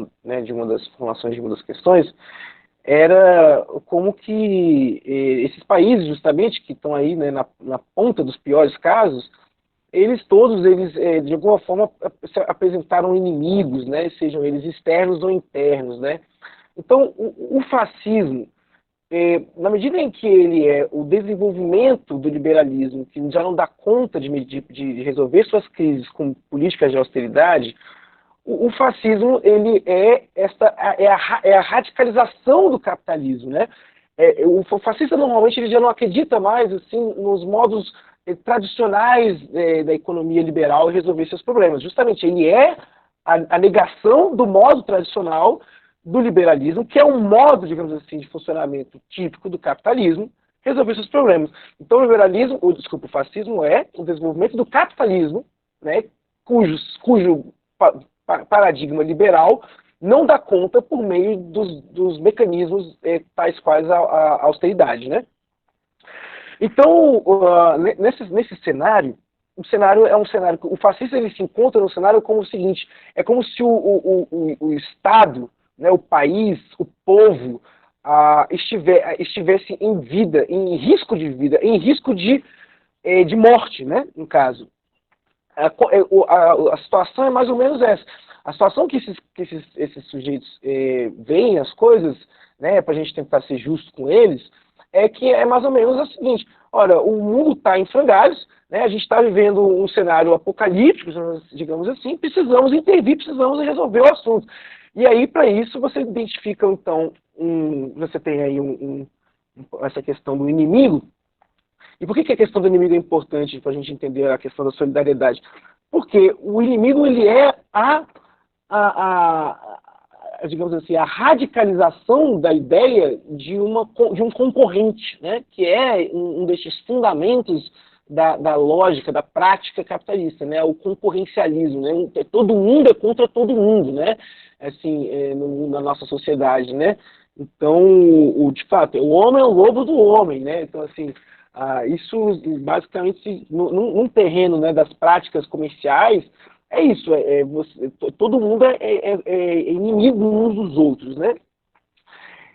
uma das formulações de uma das questões, era como que esses países, justamente, que estão aí, né, na ponta dos piores casos, eles de alguma forma se apresentaram inimigos, né, sejam eles externos ou internos, né. Então, o fascismo, na medida em que ele é o desenvolvimento do liberalismo, que já não dá conta de resolver suas crises com políticas de austeridade, o fascismo ele é a radicalização do capitalismo, né? O fascista normalmente ele já não acredita mais assim nos modos tradicionais da economia liberal resolver seus problemas. Justamente ele é a negação do modo tradicional do liberalismo, que é um modo, digamos assim, de funcionamento típico do capitalismo, resolver seus problemas. Então o fascismo é o desenvolvimento do capitalismo, né? Cujo paradigma liberal não dá conta por meio dos mecanismos tais quais a austeridade, né? Então, nesse cenário, o cenário é um cenário que o fascista ele se encontra no cenário como o seguinte: é como se o Estado, né, o país, o povo estivesse em vida, em risco de vida, em risco de morte, né, no caso. A situação é mais ou menos essa. A situação que esses sujeitos veem as coisas, né, para a gente tentar ser justo com eles, é que é mais ou menos a seguinte: olha, o mundo está em frangalhos, né, a gente está vivendo um cenário apocalíptico, digamos assim, precisamos intervir, precisamos resolver o assunto. E aí, para isso, você identifica, então, você tem aí essa questão do inimigo. E por que a questão do inimigo é importante para a gente entender a questão da solidariedade? Porque o inimigo ele é digamos assim, a radicalização da ideia de um concorrente, né? Que é um desses fundamentos da lógica, da prática capitalista, né? O concorrencialismo, né? Todo mundo é contra todo mundo, né? Assim, na nossa sociedade, né? Então, de fato, o homem é o lobo do homem, né? Então, assim, isso basicamente num terreno, né, das práticas comerciais é isso, todo mundo é inimigo uns dos outros, né?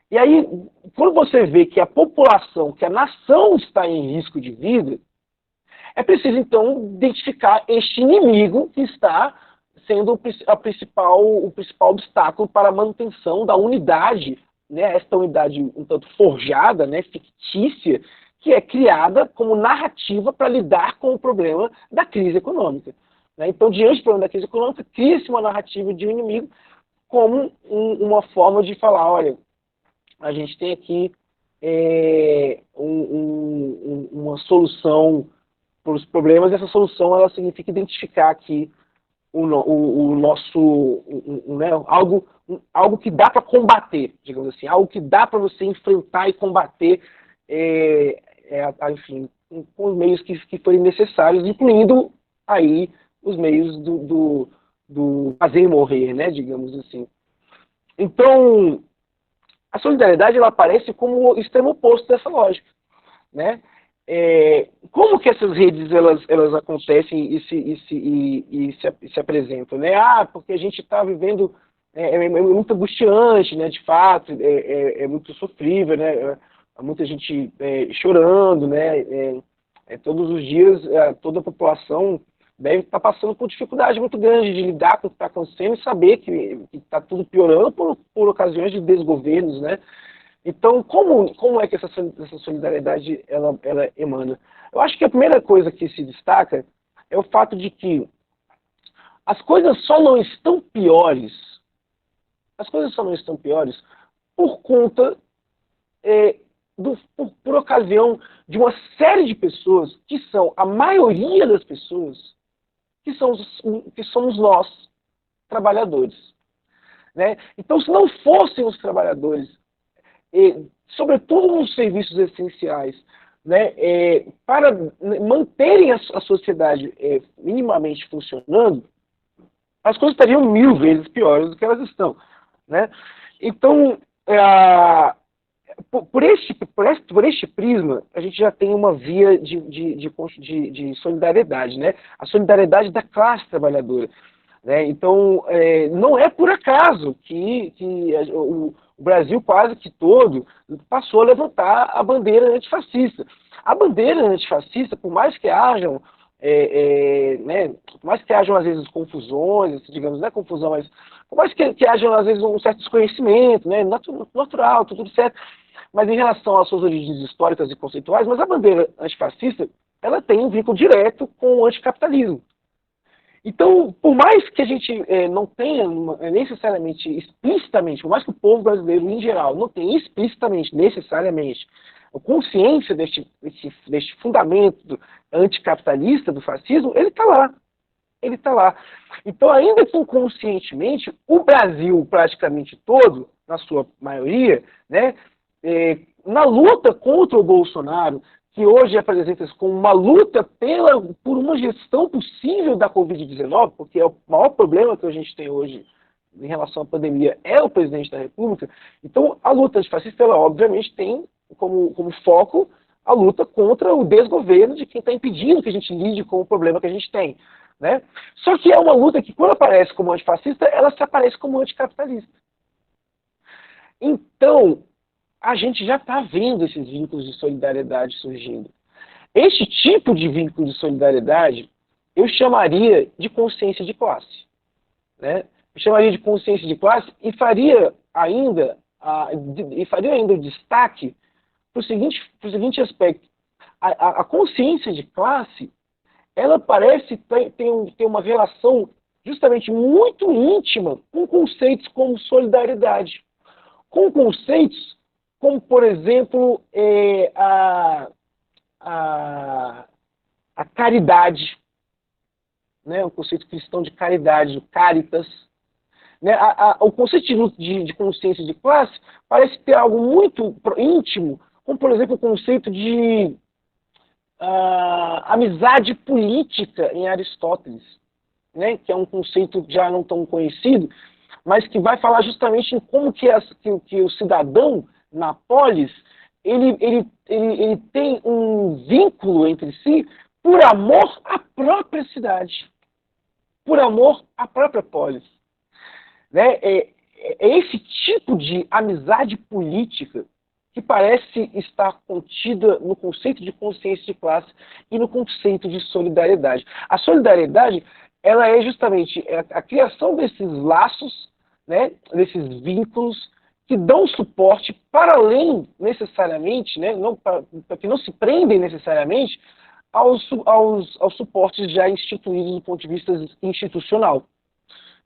E aí, quando você vê que a população, que a nação está em risco de vida, é preciso então identificar este inimigo que está sendo o principal obstáculo para a manutenção da unidade, né? Esta unidade um tanto forjada, né, fictícia, que é criada como narrativa para lidar com o problema da crise econômica. Então, diante do problema da crise econômica, cria-se uma narrativa de um inimigo como uma forma de falar: olha, a gente tem aqui uma solução para os problemas, e essa solução ela significa identificar aqui o nosso, né, algo que dá para combater, digamos assim, algo que dá para você enfrentar e combater, enfim, com os meios que forem necessários, incluindo aí os meios do fazer morrer, né, digamos assim. Então, A solidariedade ela aparece como o extremo oposto dessa lógica, né? Como que essas redes elas acontecem e se apresentam, né? Porque a gente está vivendo é muito angustiante, né? De fato, é muito sofrível, né? Há muita gente chorando, né? Todos os dias toda a população deve estar passando por dificuldade muito grande de lidar com o que está acontecendo e saber que está tudo piorando por ocasiões de desgovernos, né? Então, como é que essa solidariedade ela emana? Eu acho que a primeira coisa que se destaca é o fato de que as coisas só não estão piores, por conta, por ocasião de uma série de pessoas que são a maioria das pessoas que somos nós, trabalhadores, né? Então, se não fossem os trabalhadores, sobretudo nos serviços essenciais, né, para manterem a sociedade minimamente funcionando, as coisas estariam 1000 vezes piores do que elas estão, né? Então, por este prisma, a gente já tem uma via de solidariedade, né? A solidariedade da classe trabalhadora, né? Então, não é por acaso que o Brasil quase que todo passou a levantar a bandeira antifascista. A bandeira antifascista, por mais que hajam, né, por mais que hajam às vezes confusões, digamos, não é confusão, mas por mais que hajam às vezes um certo desconhecimento, né, natural, tudo certo, mas em relação às suas origens históricas e conceituais, mas a bandeira antifascista, ela tem um vínculo direto com o anticapitalismo. Então, por mais que a gente não tenha necessariamente, explicitamente, por mais que o povo brasileiro em geral não tenha explicitamente, necessariamente, a consciência deste fundamento anticapitalista do fascismo, ele está lá. Ele está lá. Então, ainda que inconscientemente, o Brasil praticamente todo, na sua maioria, né, na luta contra o Bolsonaro, que hoje apresenta-se como uma luta por uma gestão possível da Covid-19, porque é o maior problema que a gente tem hoje em relação à pandemia é o presidente da República. Então, a luta antifascista, ela obviamente tem como foco a luta contra o desgoverno de quem está impedindo que a gente lide com o problema que a gente tem, né? Só que é uma luta que, quando aparece como antifascista, ela se aparece como anticapitalista. Então, a gente já está vendo esses vínculos de solidariedade surgindo. Este tipo de vínculo de solidariedade eu chamaria de consciência de classe, né? Eu chamaria de consciência de classe e faria ainda o destaque para o seguinte aspecto. A consciência de classe, ela parece ter uma relação justamente muito íntima com conceitos como solidariedade, com conceitos como, por exemplo, a caridade, né? O conceito cristão de caridade, o caritas. Né? O conceito de consciência de classe parece ter algo muito íntimo, como, por exemplo, o conceito de amizade política em Aristóteles, né? Que é um conceito já não tão conhecido, mas que vai falar justamente em como que o cidadão na polis, ele tem um vínculo entre si por amor à própria cidade, por amor à própria polis. Né? É esse tipo de amizade política que parece estar contida no conceito de consciência de classe e no conceito de solidariedade. A solidariedade, ela é justamente a criação desses laços, né, desses vínculos que dão suporte para além necessariamente, né, que não se prendem necessariamente aos suportes já instituídos do ponto de vista institucional.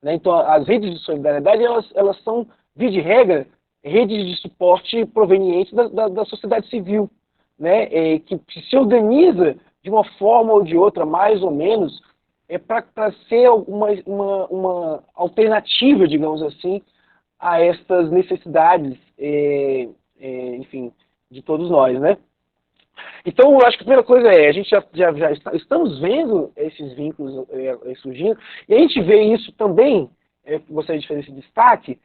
Né? Então, as redes de solidariedade, elas são, via de regra, redes de suporte provenientes da sociedade civil, né? Que se organiza de uma forma ou de outra, mais ou menos, para ser uma alternativa, digamos assim, a estas necessidades, enfim, de todos nós, né? Então, eu acho que a primeira coisa a gente já estamos vendo esses vínculos surgindo, e a gente vê isso também, gostaria de fazer esse destaque,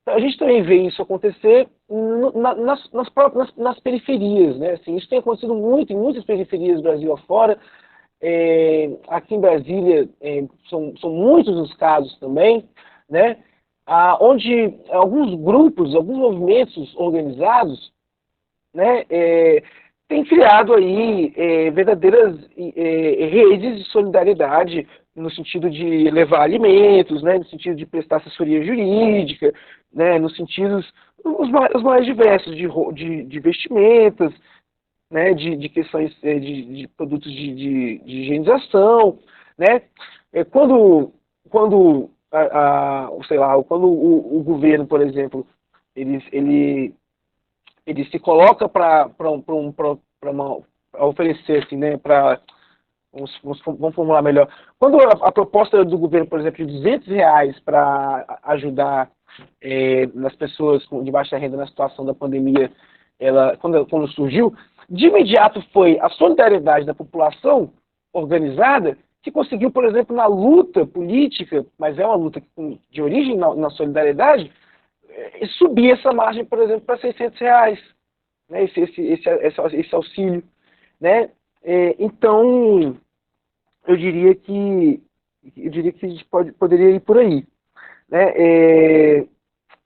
A gente também vê isso acontecer nas periferias, né? Assim, isso tem acontecido muito em muitas periferias do Brasil afora. Aqui em Brasília são muitos os casos também, né? Onde alguns grupos, alguns movimentos organizados, né, têm criado aí verdadeiras redes de solidariedade no sentido de levar alimentos, né, no sentido de prestar assessoria jurídica, né, nos sentidos os mais diversos de vestimentas, né, de questões de produtos de higienização, né? Quando sei lá, quando o governo, por exemplo, ele se coloca para oferecer, assim, né, vamos formular melhor. Quando a proposta do governo, por exemplo, de R$200 para ajudar nas pessoas de baixa renda na situação da pandemia, quando surgiu, de imediato foi a solidariedade da população organizada que conseguiu, por exemplo, na luta política, mas é uma luta de origem na solidariedade, subir essa margem, por exemplo, para R$600, né, esse auxílio, né? Então, eu diria que a gente poderia ir por aí, né?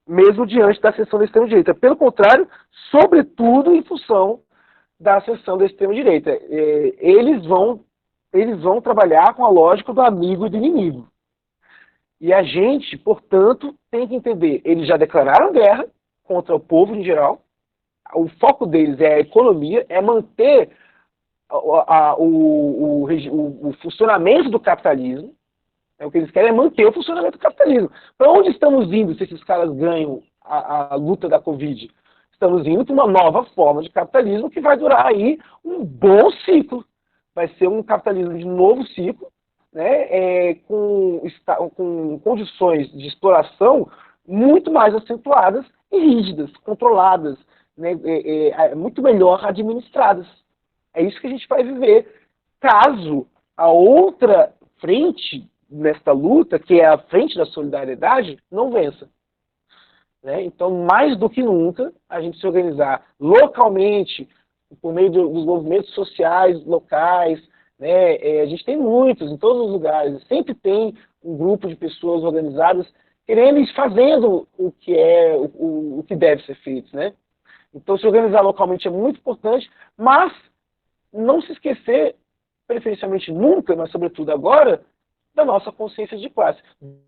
Mesmo diante da ascensão da extrema-direita. Pelo contrário, sobretudo em função da ascensão da extrema-direita. Eles vão trabalhar com a lógica do amigo e do inimigo. E a gente, portanto, tem que entender, eles já declararam guerra contra o povo em geral, o foco deles é a economia, é manter o funcionamento do capitalismo. O que eles querem é manter o funcionamento do capitalismo. Para onde estamos indo se esses caras ganham a luta da Covid? Estamos indo para uma nova forma de capitalismo que vai durar aí um bom ciclo. Vai ser um capitalismo de novo ciclo, né, com condições de exploração muito mais acentuadas e rígidas, controladas, né, muito melhor administradas. É isso que a gente vai viver caso a outra frente nesta luta, que é a frente da solidariedade, não vença. Né? Então, mais do que nunca, a gente se organizar localmente, por meio dos movimentos sociais locais, né? A gente tem muitos, em todos os lugares, sempre tem um grupo de pessoas organizadas querendo e fazendo o que deve ser feito. Né? Então, se organizar localmente é muito importante, mas não se esquecer, preferencialmente nunca, mas sobretudo agora, da nossa consciência de classe.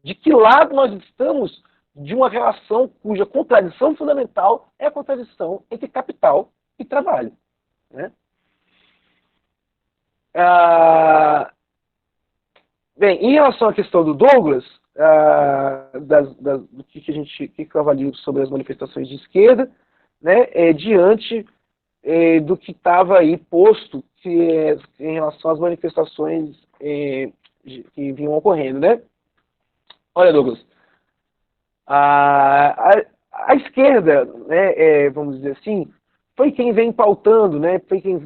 De que lado nós estamos de uma relação cuja contradição fundamental é a contradição entre capital e trabalho. Né? Bem, em relação à questão do Douglas, do que eu avalio sobre as manifestações de esquerda, né, diante do que estava aí posto em relação às manifestações que vinham ocorrendo, né? Olha, Douglas, a esquerda, né, vamos dizer assim, foi quem vem pautando, né, foi quem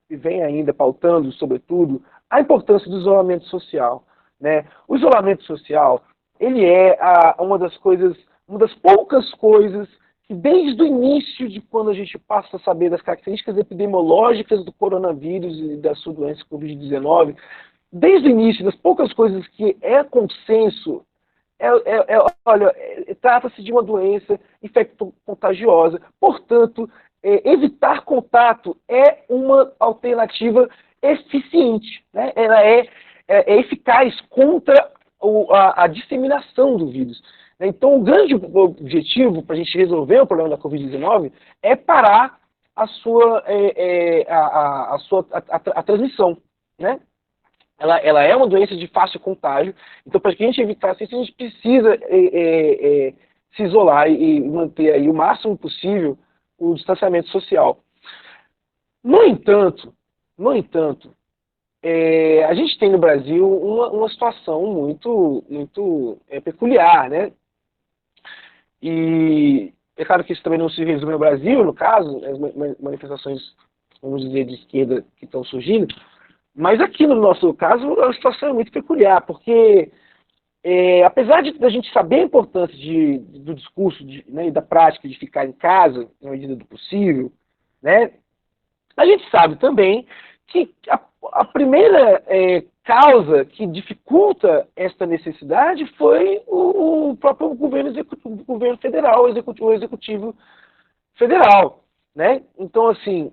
vem ainda pautando, sobretudo, a importância do isolamento social. Né? O isolamento social, ele é uma das poucas coisas que desde o início de quando a gente passa a saber das características epidemiológicas do coronavírus e da sua doença Covid-19, desde o início, das poucas coisas que é consenso, olha, trata-se de uma doença infecto-contagiosa, portanto, evitar contato é uma alternativa eficiente, né? Ela é eficaz contra a disseminação do vírus. Então, o grande objetivo para a gente resolver o problema da Covid-19 é parar a transmissão, né? Ela é uma doença de fácil contágio, então para que a gente evitar isso, a gente precisa se isolar e manter aí o máximo possível o distanciamento social. No entanto, a gente tem no Brasil uma situação muito peculiar, né? E é claro que isso também não se resume ao Brasil, no caso, as manifestações, vamos dizer, de esquerda que estão surgindo, mas aqui no nosso caso a situação é muito peculiar, porque apesar da gente saber a importância do discurso, né, e da prática de ficar em casa, na medida do possível, né, a gente sabe também que a primeira causa que dificulta esta necessidade foi o próprio governo federal, o executivo federal, né? Então, assim,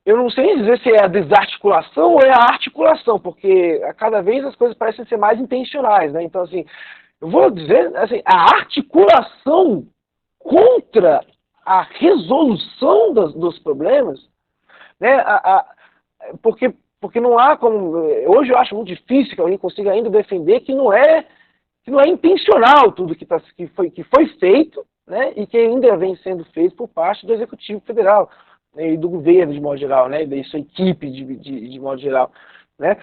eu não sei dizer se é a desarticulação ou é a articulação, porque a cada vez as coisas parecem ser mais intencionais, né? Então, assim, eu vou dizer, assim, a articulação contra a resolução dos problemas, né? Porque não há como... Hoje eu acho muito difícil que alguém consiga ainda defender que não é intencional tudo que foi feito, né? E que ainda vem sendo feito por parte do Executivo Federal, né, e do governo de modo geral, né? E da sua equipe de modo geral, né?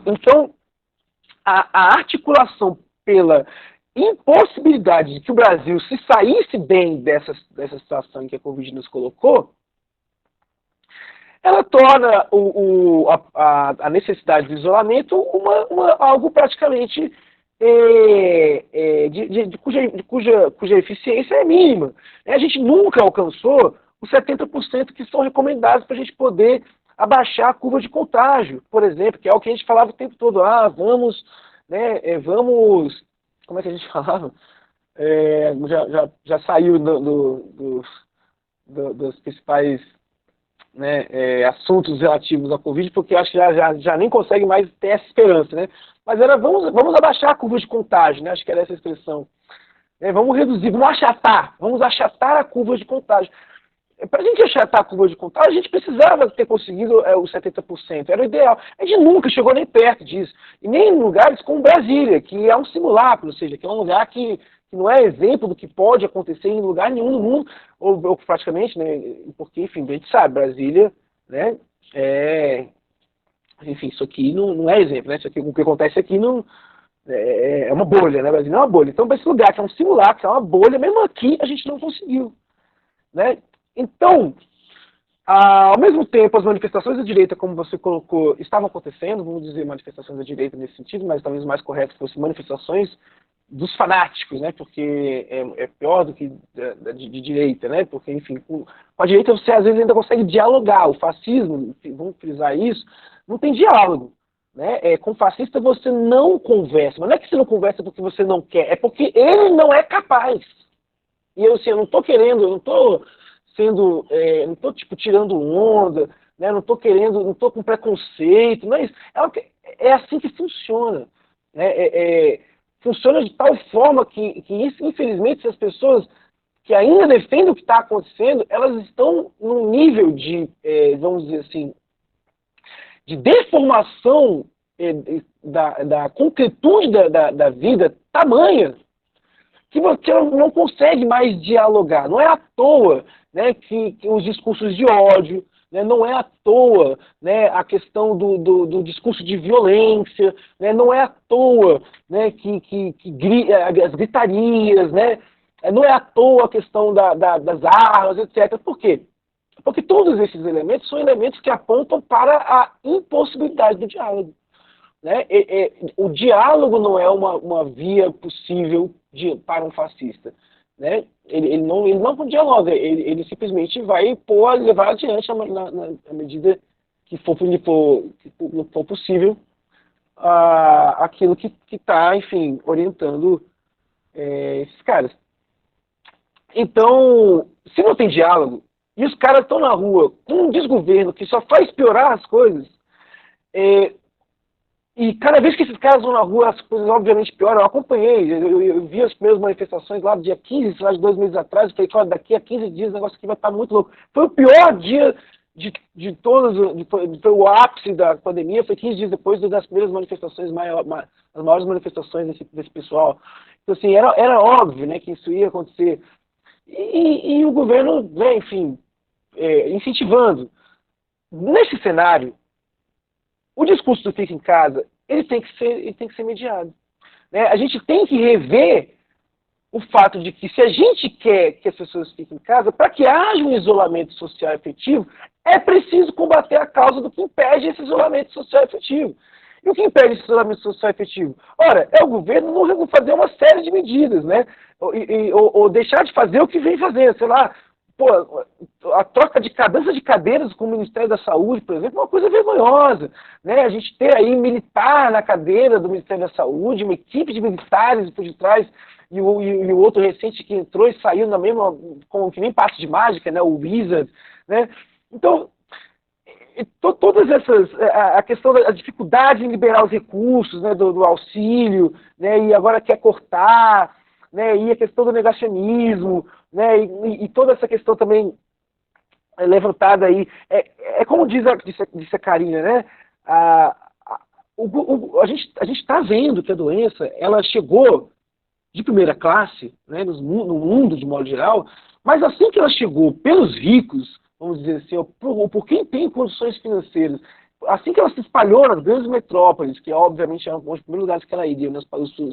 Então, a articulação pela impossibilidade de que o Brasil se saísse bem dessa situação em que a Covid nos colocou, ela torna a necessidade do isolamento algo praticamente cuja eficiência é mínima. A gente nunca alcançou os 70% que são recomendados para a gente poder abaixar a curva de contágio, por exemplo, que é o que a gente falava o tempo todo. Vamos, como é que a gente falava? Já saiu dos principais, né, assuntos relativos à Covid, porque eu acho que já nem consegue mais ter essa esperança, né? Mas era vamos abaixar a curva de contágio, né? Acho que era essa a expressão. Vamos reduzir, vamos achatar a curva de contágio. Para a gente achatar a curva de contágio, a gente precisava ter conseguido os 70%, era o ideal. A gente nunca chegou nem perto disso. E nem em lugares como Brasília, que é um simulacro, ou seja, que é um lugar que não é exemplo do que pode acontecer em lugar nenhum do mundo, ou praticamente, né? Porque, enfim, a gente sabe, Brasília, né? Enfim, isso aqui não é exemplo, né? Isso aqui, o que acontece aqui não é uma bolha, né? Brasília é uma bolha. Então, para esse lugar que é um simulacro, que é uma bolha, mesmo aqui a gente não conseguiu, né? Então, ao mesmo tempo, as manifestações da direita, como você colocou, estavam acontecendo, vamos dizer manifestações da direita nesse sentido, mas talvez o mais correto fosse manifestações dos fanáticos, né? Porque é pior do que de direita, né? Porque, enfim, com a direita você às vezes ainda consegue dialogar. O fascismo, vamos frisar isso, não tem diálogo, né? Com o fascista você não conversa, mas não é que você não conversa porque você não quer, é porque ele não é capaz. E eu, assim, eu não estou querendo, eu não estou sendo, não estou tipo tirando onda, né? Não estou querendo, não estou com preconceito, não é isso. É assim que funciona, né? Funciona de tal forma que infelizmente, as pessoas que ainda defendem o que está acontecendo, elas estão num nível de, vamos dizer assim, de deformação da concretude da vida tamanha que você não consegue mais dialogar. Não é à toa, né, que os discursos de ódio, né, não é à toa, né, a questão do discurso de violência, né, não é à toa, né, as gritarias, né, não é à toa a questão das armas, etc. Por quê? Porque todos esses elementos são elementos que apontam para a impossibilidade do diálogo, né? O diálogo não é uma via possível para um fascista, né? Ele não dialoga, ele simplesmente vai levar adiante na medida que for possível aquilo que está, enfim, orientando esses caras. Então, se não tem diálogo, e os caras estão na rua com um desgoverno que só faz piorar as coisas, e cada vez que esses caras vão na rua, as coisas obviamente pioram. Eu acompanhei, eu vi as primeiras manifestações lá do dia 15, lá de 2 meses atrás, eu falei, olha, daqui a 15 dias o negócio aqui vai estar muito louco. Foi o pior dia de todos, foi o ápice da pandemia, foi 15 dias depois das primeiras manifestações, as maiores manifestações desse pessoal. Então, assim, era óbvio, né, que isso ia acontecer. E o governo, né, enfim, incentivando. Nesse cenário, o discurso do fica em casa, ele tem que ser mediado, né? A gente tem que rever o fato de que se a gente quer que as pessoas fiquem em casa, para que haja um isolamento social efetivo, É preciso combater a causa do que impede esse isolamento social efetivo. E o que impede esse isolamento social efetivo? Ora, é o governo não fazer uma série de medidas, né? Ou deixar de fazer o que vem fazendo, sei lá, pô, a troca de dança de cadeiras com o Ministério da Saúde, por exemplo, é uma coisa vergonhosa, né? A gente ter aí militar na cadeira do Ministério da Saúde, uma equipe de militares por detrás, e o outro recente que entrou e saiu na mesma, como que nem passe de mágica, né? O Wizard, né? Então, todas essas, a questão da dificuldade em liberar os recursos, né, do auxílio, né, e agora quer cortar, né, e a questão do negacionismo, né, e toda essa questão também levantada aí, como disse a Karina, né, a gente está vendo que a doença, ela chegou de primeira classe, né, no mundo de modo geral, mas assim que ela chegou pelos ricos, vamos dizer assim, por quem tem condições financeiras, assim que ela se espalhou nas grandes metrópoles, que obviamente eram os primeiros lugares que ela iria, nas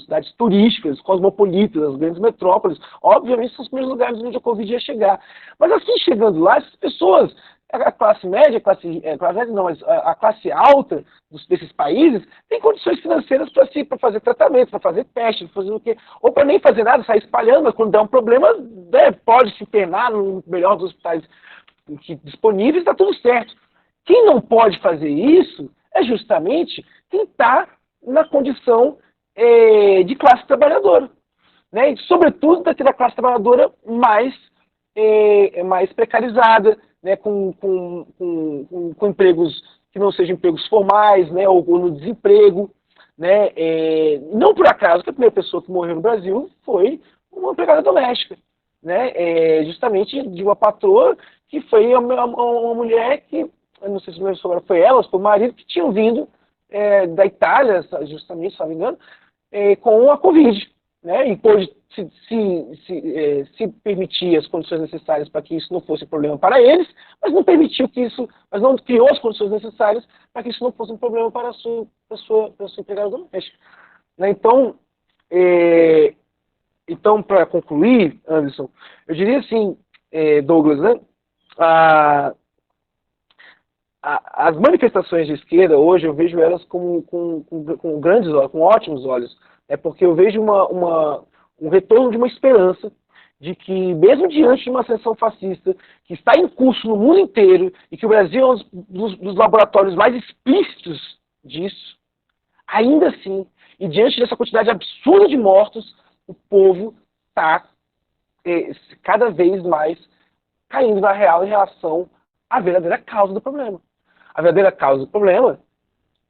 cidades turísticas, cosmopolitas, as grandes metrópoles, obviamente são os primeiros lugares onde a Covid ia chegar. Mas assim, chegando lá, essas pessoas, a classe média, a classe alta desses países, tem condições financeiras para fazer tratamento, para fazer teste, para fazer o quê? Ou para nem fazer nada, sair espalhando, mas quando der um problema, pode se internar no melhor dos hospitais disponíveis, está tudo certo. Quem não pode fazer isso é justamente quem está na condição de classe trabalhadora, né? E, sobretudo, daquela classe trabalhadora mais precarizada, né? com empregos que não sejam empregos formais, né? ou no desemprego. Né? Não por acaso que a primeira pessoa que morreu no Brasil foi uma empregada doméstica, né? Justamente de uma patroa que foi uma mulher que, eu não sei se foi ela, se foi o marido, que tinham vindo da Itália, justamente, se não me engano, com a Covid, né? E pôde se permitir as condições necessárias para que isso não fosse um problema para eles, mas não permitiu mas não criou as condições necessárias para que isso não fosse um problema para a sua empregada doméstica. Né? Então, para concluir, Anderson, eu diria assim, Douglas, né? As manifestações de esquerda, hoje, eu vejo elas com grandes olhos, com ótimos olhos, porque eu vejo um retorno de uma esperança de que, mesmo diante de uma ascensão fascista que está em curso no mundo inteiro, e que o Brasil é um dos laboratórios mais explícitos disso, ainda assim, e diante dessa quantidade absurda de mortos, o povo está cada vez mais caindo na real em relação à verdadeira causa do problema. A verdadeira causa do problema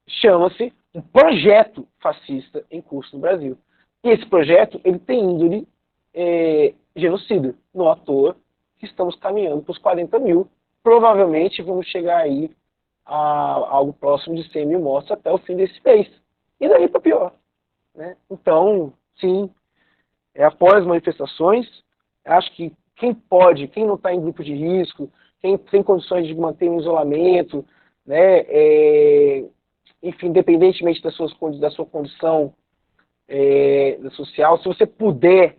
chama-se um projeto fascista em curso no Brasil. E esse projeto, ele tem índole genocida. Não à toa que estamos caminhando para os 40 mil. Provavelmente vamos chegar aí a algo próximo de 100 mil mortos até o fim desse mês. E daí para pior. Né? Então, sim, após as manifestações, acho que quem não está em grupo de risco, quem tem condições de manter um isolamento, né, enfim, independentemente da sua condição social, se você puder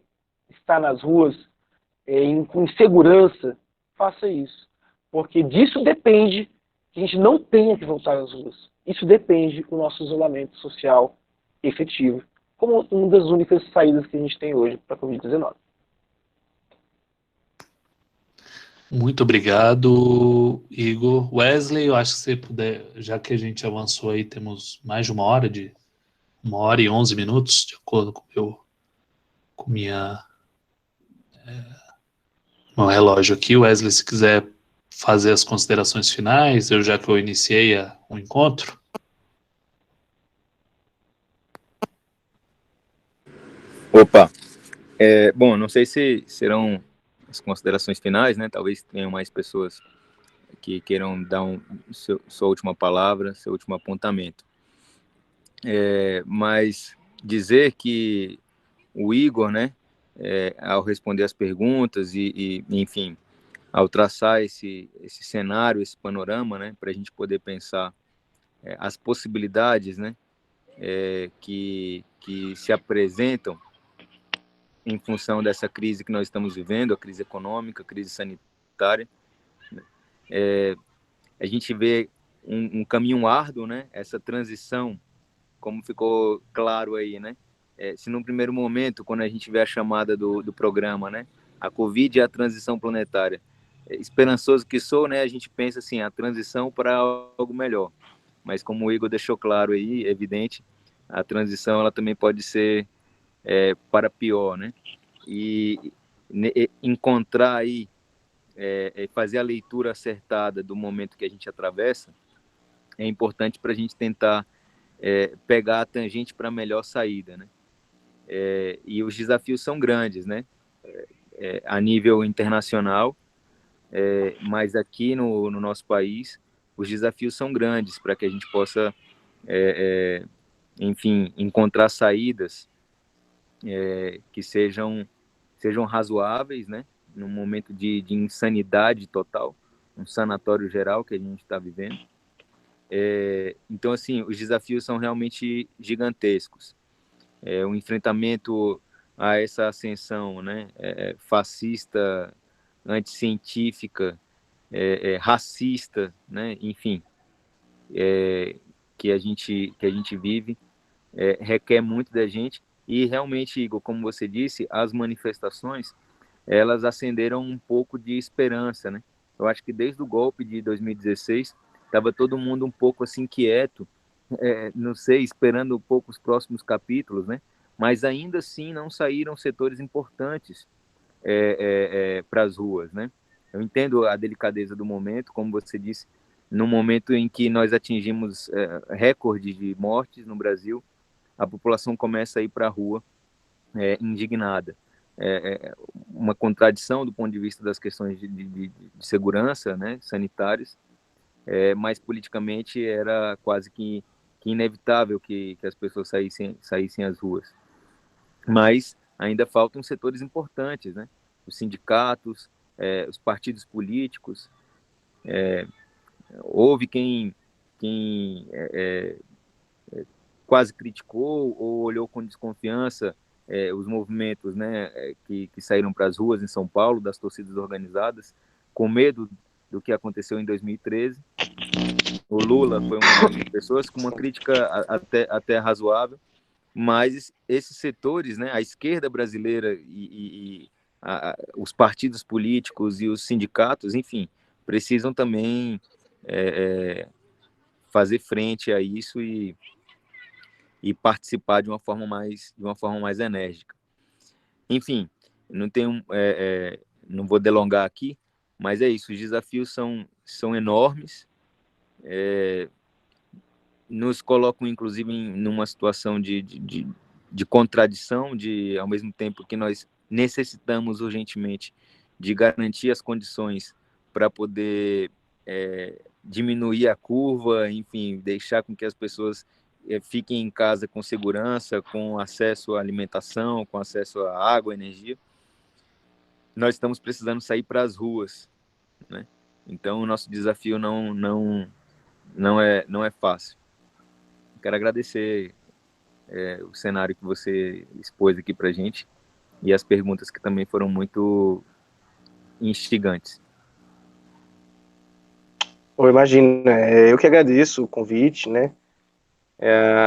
estar nas ruas com segurança, faça isso. Porque disso depende que a gente não tenha que voltar às ruas. Isso depende do nosso isolamento social efetivo, como uma das únicas saídas que a gente tem hoje para a Covid-19. Muito obrigado, Igor. Wesley, eu acho que você puder, já que a gente avançou aí, temos mais de 1 hora e 11 minutos, de acordo com meu relógio aqui. Wesley, se quiser fazer as considerações finais, já que eu iniciei o encontro. Opa, bom, não sei se serão as considerações finais, né? Talvez tenham mais pessoas que queiram dar sua última palavra, seu último apontamento. Mas dizer que o Igor, né, ao responder as perguntas e enfim, ao traçar esse cenário, esse panorama, né, para a gente poder pensar as possibilidades, né, que se apresentam em função dessa crise que nós estamos vivendo, a crise econômica, a crise sanitária. a gente vê um caminho árduo, né? Essa transição, como ficou claro aí, né? Se no primeiro momento, quando a gente vê a chamada do programa, né? A Covid e a transição planetária. Esperançoso que sou, né? A gente pensa assim, a transição para algo melhor. Mas como o Igor deixou claro aí, é evidente, a transição ela também pode ser para pior, né? E encontrar aí, fazer a leitura acertada do momento que a gente atravessa é importante para a gente tentar pegar a tangente para a melhor saída, né? E os desafios são grandes, né? A nível internacional, mas aqui no nosso país, os desafios são grandes para que a gente possa, enfim, encontrar saídas que sejam razoáveis, né? Num momento de insanidade total, um sanatório geral que a gente está vivendo. Então, assim, os desafios são realmente gigantescos. O enfrentamento a essa ascensão, né, fascista, anticientífica, racista, né, enfim, que a gente vive, requer muito da gente. E realmente, Igor, como você disse, as manifestações elas acenderam um pouco de esperança, né? Eu acho que desde o golpe de 2016 estava todo mundo um pouco assim quieto, não sei, esperando um pouco os próximos capítulos, né? Mas ainda assim não saíram setores importantes para as ruas, né? Eu entendo a delicadeza do momento, como você disse, no momento em que nós atingimos recorde de mortes no Brasil, a população começa a ir para a rua indignada. Uma contradição do ponto de vista das questões de segurança, né, sanitárias, mas politicamente era quase que inevitável que as pessoas saíssem às ruas. Mas ainda faltam setores importantes, né? Os sindicatos, os partidos políticos. Houve quem quase criticou ou olhou com desconfiança os movimentos, né, que saíram para as ruas em São Paulo, das torcidas organizadas, com medo do que aconteceu em 2013. O Lula foi uma dessas pessoas com uma crítica até razoável, mas esses setores, né, a esquerda brasileira e os partidos políticos e os sindicatos, enfim, precisam também fazer frente a isso e participar de uma forma mais enérgica. Enfim, não vou delongar aqui, mas é isso. Os desafios são enormes, nos colocam inclusive numa situação de contradição, ao mesmo tempo que nós necessitamos urgentemente de garantir as condições para poder diminuir a curva, enfim, deixar com que as pessoas fiquem em casa com segurança, com acesso à alimentação, com acesso à água, energia. Nós estamos precisando sair para as ruas, né? Então o nosso desafio não é fácil. Quero agradecer o cenário que você expôs aqui para a gente e as perguntas que também foram muito instigantes. Imagina, eu que agradeço o convite, né?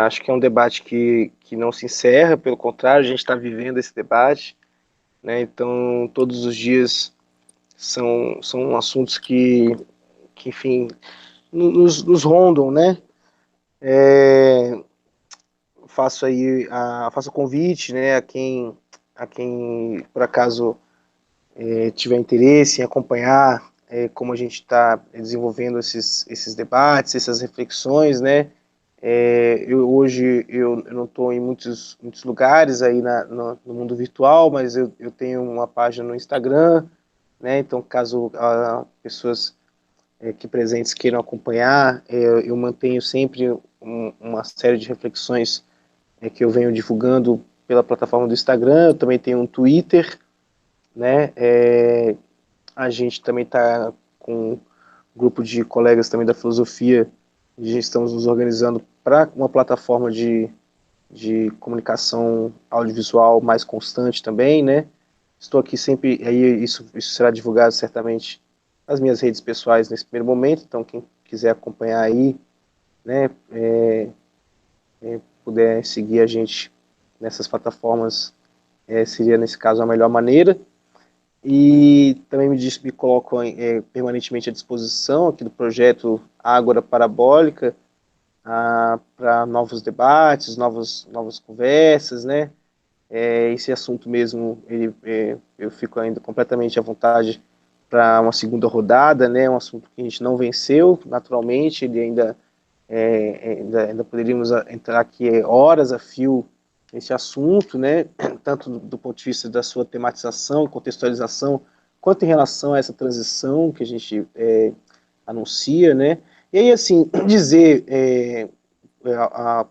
Acho que é um debate que não se encerra, pelo contrário, a gente está vivendo esse debate, né? Então, todos os dias são assuntos que enfim, nos rondam, né? Faço o convite, né, a quem por acaso tiver interesse em acompanhar como a gente está desenvolvendo esses debates, essas reflexões, né? Hoje eu não estou em muitos lugares aí no mundo virtual, mas eu tenho uma página no Instagram, né? Então, caso pessoas aqui presentes queiram acompanhar, eu mantenho sempre uma série de reflexões que eu venho divulgando pela plataforma do Instagram. Eu também tenho um Twitter, né? A gente também está com um grupo de colegas também da filosofia, e estamos nos organizando para uma plataforma de comunicação audiovisual mais constante também, né? Estou aqui sempre, aí isso será divulgado certamente nas minhas redes pessoais nesse primeiro momento, então quem quiser acompanhar aí, né, puder seguir a gente nessas plataformas, seria, nesse caso, a melhor maneira. E também me coloco permanentemente à disposição aqui do projeto Ágora Parabólica, para novos debates, novas conversas, né? Esse assunto mesmo, eu fico ainda completamente à vontade para uma segunda rodada, né? Um assunto que a gente não venceu, naturalmente, ele ainda poderíamos entrar aqui horas a fio nesse assunto, né? Tanto do ponto de vista da sua tematização, contextualização, quanto em relação a essa transição que a gente anuncia, né? E aí, assim, dizer,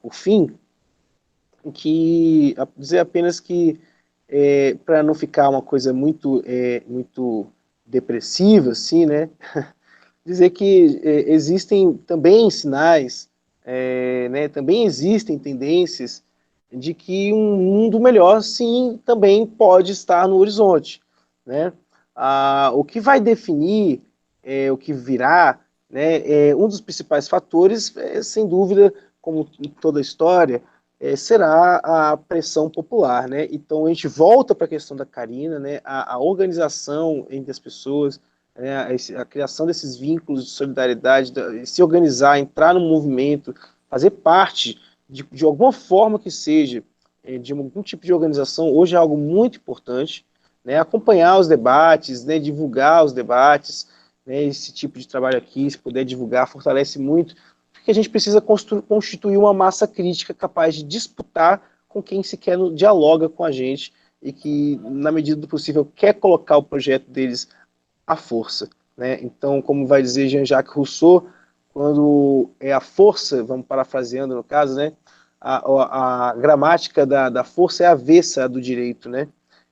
por fim, dizer apenas que, para não ficar uma coisa muito depressiva, assim, né? Dizer que existem também sinais, né? Também existem tendências de que um mundo melhor, sim, também pode estar no horizonte, né? O que vai definir o que virá, né? Um dos principais fatores, sem dúvida, como em toda a história, será a pressão popular, né? Então a gente volta para a questão da Karina, né? A organização entre as pessoas, né? A criação desses vínculos de solidariedade, se organizar, entrar no movimento, fazer parte de alguma forma que seja, de algum tipo de organização, hoje é algo muito importante, né? Acompanhar os debates, né? Divulgar os debates, né? Esse tipo de trabalho aqui, se puder divulgar, fortalece muito, porque a gente precisa constituir uma massa crítica capaz de disputar com quem sequer dialoga com a gente e que, na medida do possível, quer colocar o projeto deles à força, né? Então, como vai dizer Jean-Jacques Rousseau, quando é a força, vamos parafraseando no caso, né? A gramática da força é avessa do direito, né?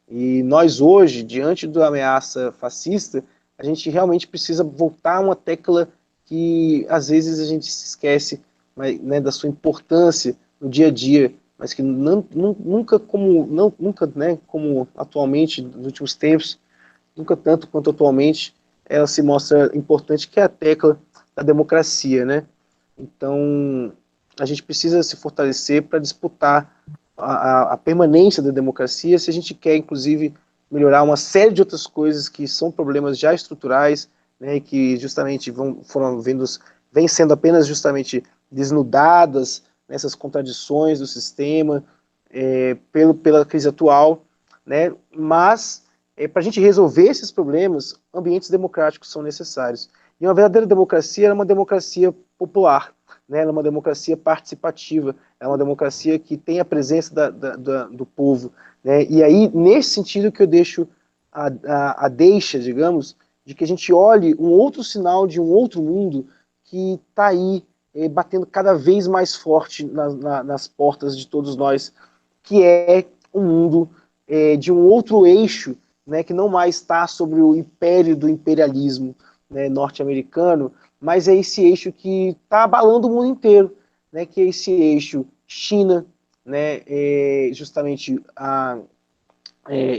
E nós hoje, diante da ameaça fascista, a gente realmente precisa voltar a uma tecla que às vezes a gente se esquece, né, da sua importância no dia a dia, mas que nunca, né, como atualmente, nos últimos tempos, nunca tanto quanto atualmente, ela se mostra importante, que é a tecla da democracia, né? Então, a gente precisa se fortalecer para disputar a permanência da democracia, se a gente quer, inclusive, melhorar uma série de outras coisas que são problemas já estruturais, né, que justamente vêm sendo apenas justamente desnudadas nessas contradições do sistema, pela crise atual, né? Mas, para a gente resolver esses problemas, ambientes democráticos são necessários. E uma verdadeira democracia é uma democracia popular, né? Ela é uma democracia participativa, é uma democracia que tem a presença do povo, né? E aí, nesse sentido que eu deixo a deixa, digamos, de que a gente olhe um outro sinal de um outro mundo que está aí batendo cada vez mais forte nas portas de todos nós, que é um mundo de um outro eixo, né, que não mais está sobre o império do imperialismo, né, norte-americano, mas é esse eixo que está abalando o mundo inteiro, né, que é esse eixo China, né, justamente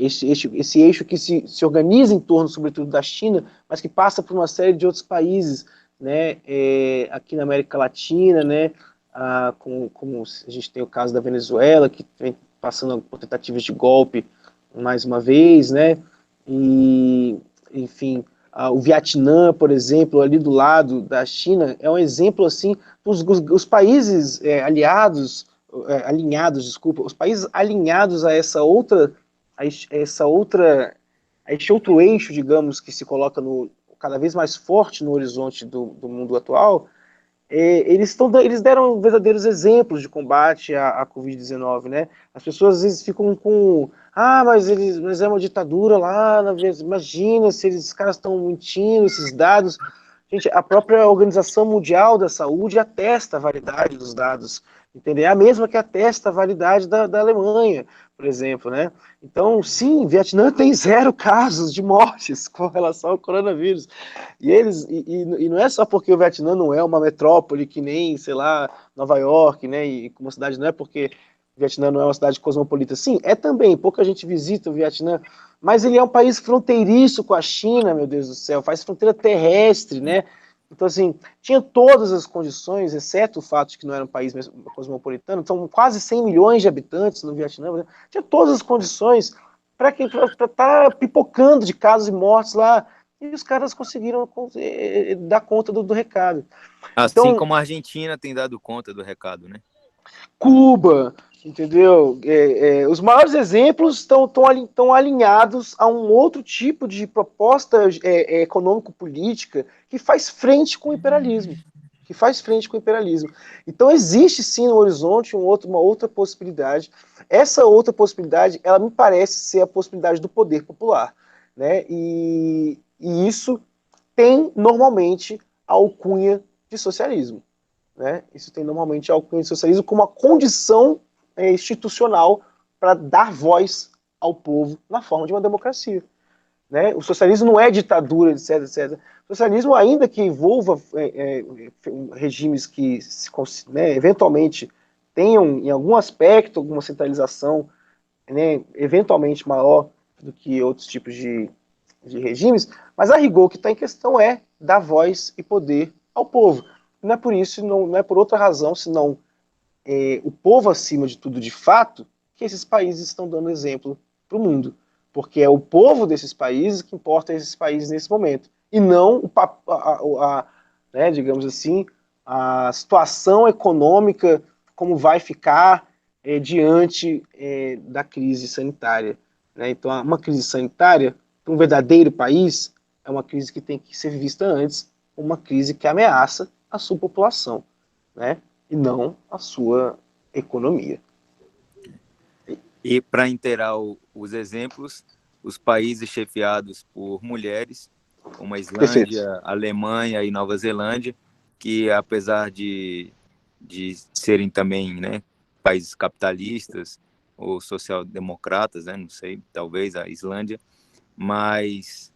esse eixo que se organiza em torno, sobretudo, da China, mas que passa por uma série de outros países, né, aqui na América Latina, né, como a gente tem o caso da Venezuela, que vem passando por tentativas de golpe mais uma vez, né, e, enfim, o Vietnã, por exemplo, ali do lado da China, é um exemplo, assim, os países os países alinhados a este outro eixo, digamos, que se coloca cada vez mais forte no horizonte do mundo atual, eles deram verdadeiros exemplos de combate à Covid-19, né? As pessoas às vezes ficam mas é uma ditadura lá, imagina se esses caras estão mentindo, esses dados. Gente, a própria Organização Mundial da Saúde atesta a validade dos dados, entendeu? É a mesma que atesta a validade da Alemanha, por exemplo, né? Então, sim, Vietnã tem 0 casos de mortes com relação ao coronavírus. E não é só porque o Vietnã não é uma metrópole que nem, sei lá, Nova York, né? E uma cidade, não é porque o Vietnã não é uma cidade cosmopolita. Sim, é também, pouca gente visita o Vietnã, mas ele é um país fronteiriço com a China, meu Deus do céu, faz fronteira terrestre, né? Então, assim, tinha todas as condições, exceto o fato de que não era um país cosmopolitano, são quase 100 milhões de habitantes no Vietnã, né? Tinha todas as condições para estar pipocando de casos e mortes lá, e os caras conseguiram dar conta do recado. Assim Então, como a Argentina tem dado conta do recado, né? Cuba, entendeu? Os maiores exemplos estão alinhados a um outro tipo de proposta econômico-política que faz frente com o imperialismo. Então existe sim no horizonte uma outra possibilidade. Essa outra possibilidade, ela me parece ser a possibilidade do poder popular, né? E isso tem normalmente a alcunha de socialismo. Né? Isso tem normalmente a alcunha de socialismo como uma condição institucional para dar voz ao povo na forma de uma democracia. Né? O socialismo não é ditadura, etc, etc. O socialismo, ainda que envolva regimes que eventualmente tenham, em algum aspecto, alguma centralização, né, eventualmente maior do que outros tipos de regimes, mas a rigor o que está em questão é dar voz e poder ao povo. Não é por isso, não é por outra razão, senão o povo acima de tudo, de fato, que esses países estão dando exemplo para o mundo. Porque é o povo desses países que importa a esses países nesse momento. E não, né, digamos assim, a situação econômica, como vai ficar diante da crise sanitária. Né? Então, uma crise sanitária, para um verdadeiro país, é uma crise que tem que ser vista antes, uma crise que ameaça a sua população, né? E não a sua economia. E para inteirar os exemplos, os países chefiados por mulheres, como a Islândia, Perfeito. a Alemanha e Nova Zelândia, que apesar de serem também, né, países capitalistas ou social-democratas, né, não sei, talvez a Islândia, mas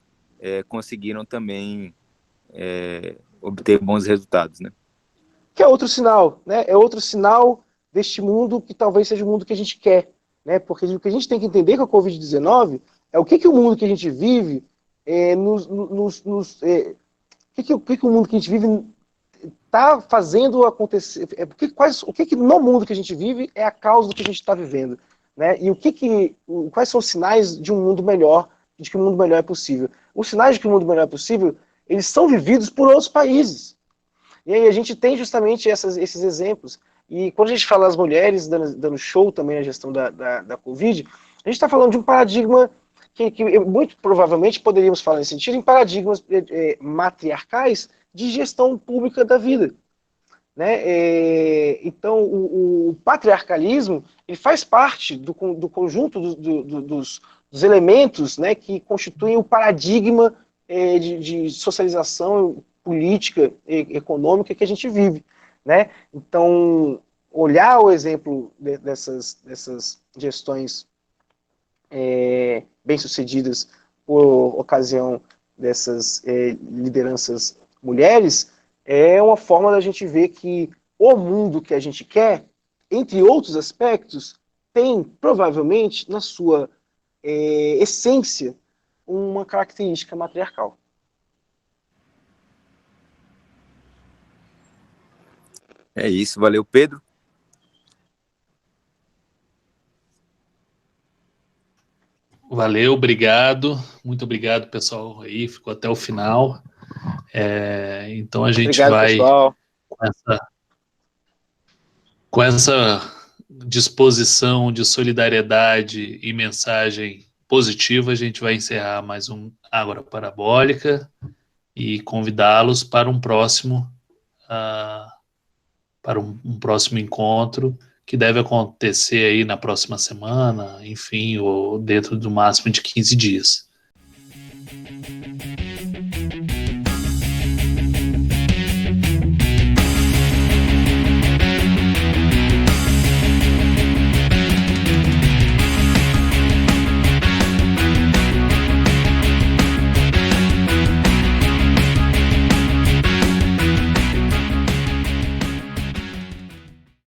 conseguiram também obter bons resultados, né? Que é outro sinal, né? É outro sinal deste mundo que talvez seja o mundo que a gente quer, né? Porque o que a gente tem que entender com a Covid-19 é o que o mundo que a gente vive o que o mundo que a gente vive está fazendo acontecer, o que no mundo que a gente vive é a causa do que a gente está vivendo, né? E quais são os sinais de um mundo melhor, de que um mundo melhor é possível? Os sinais de que um mundo melhor é possível, eles são vividos por outros países. E aí a gente tem justamente esses exemplos. E quando a gente fala das mulheres dando show também na gestão da Covid, a gente está falando de um paradigma que muito provavelmente poderíamos falar nesse sentido em paradigmas matriarcais de gestão pública da vida. Né? Então, o patriarcalismo ele faz parte do conjunto dos elementos, né, que constituem o paradigma de socialização política e econômica que a gente vive. Né? Então, olhar o exemplo dessas gestões bem-sucedidas por ocasião dessas lideranças mulheres é uma forma da gente ver que o mundo que a gente quer, entre outros aspectos, tem provavelmente na sua essência uma característica matriarcal. É isso, valeu, Pedro. Valeu, obrigado. Muito obrigado, pessoal, aí, ficou até o final. Então a gente Obrigado, vai pessoal. com essa disposição de solidariedade e mensagem positiva, a gente vai encerrar mais um Ágora Parabólica e convidá-los para um próximo encontro que deve acontecer aí na próxima semana, enfim, ou dentro do máximo de 15 dias.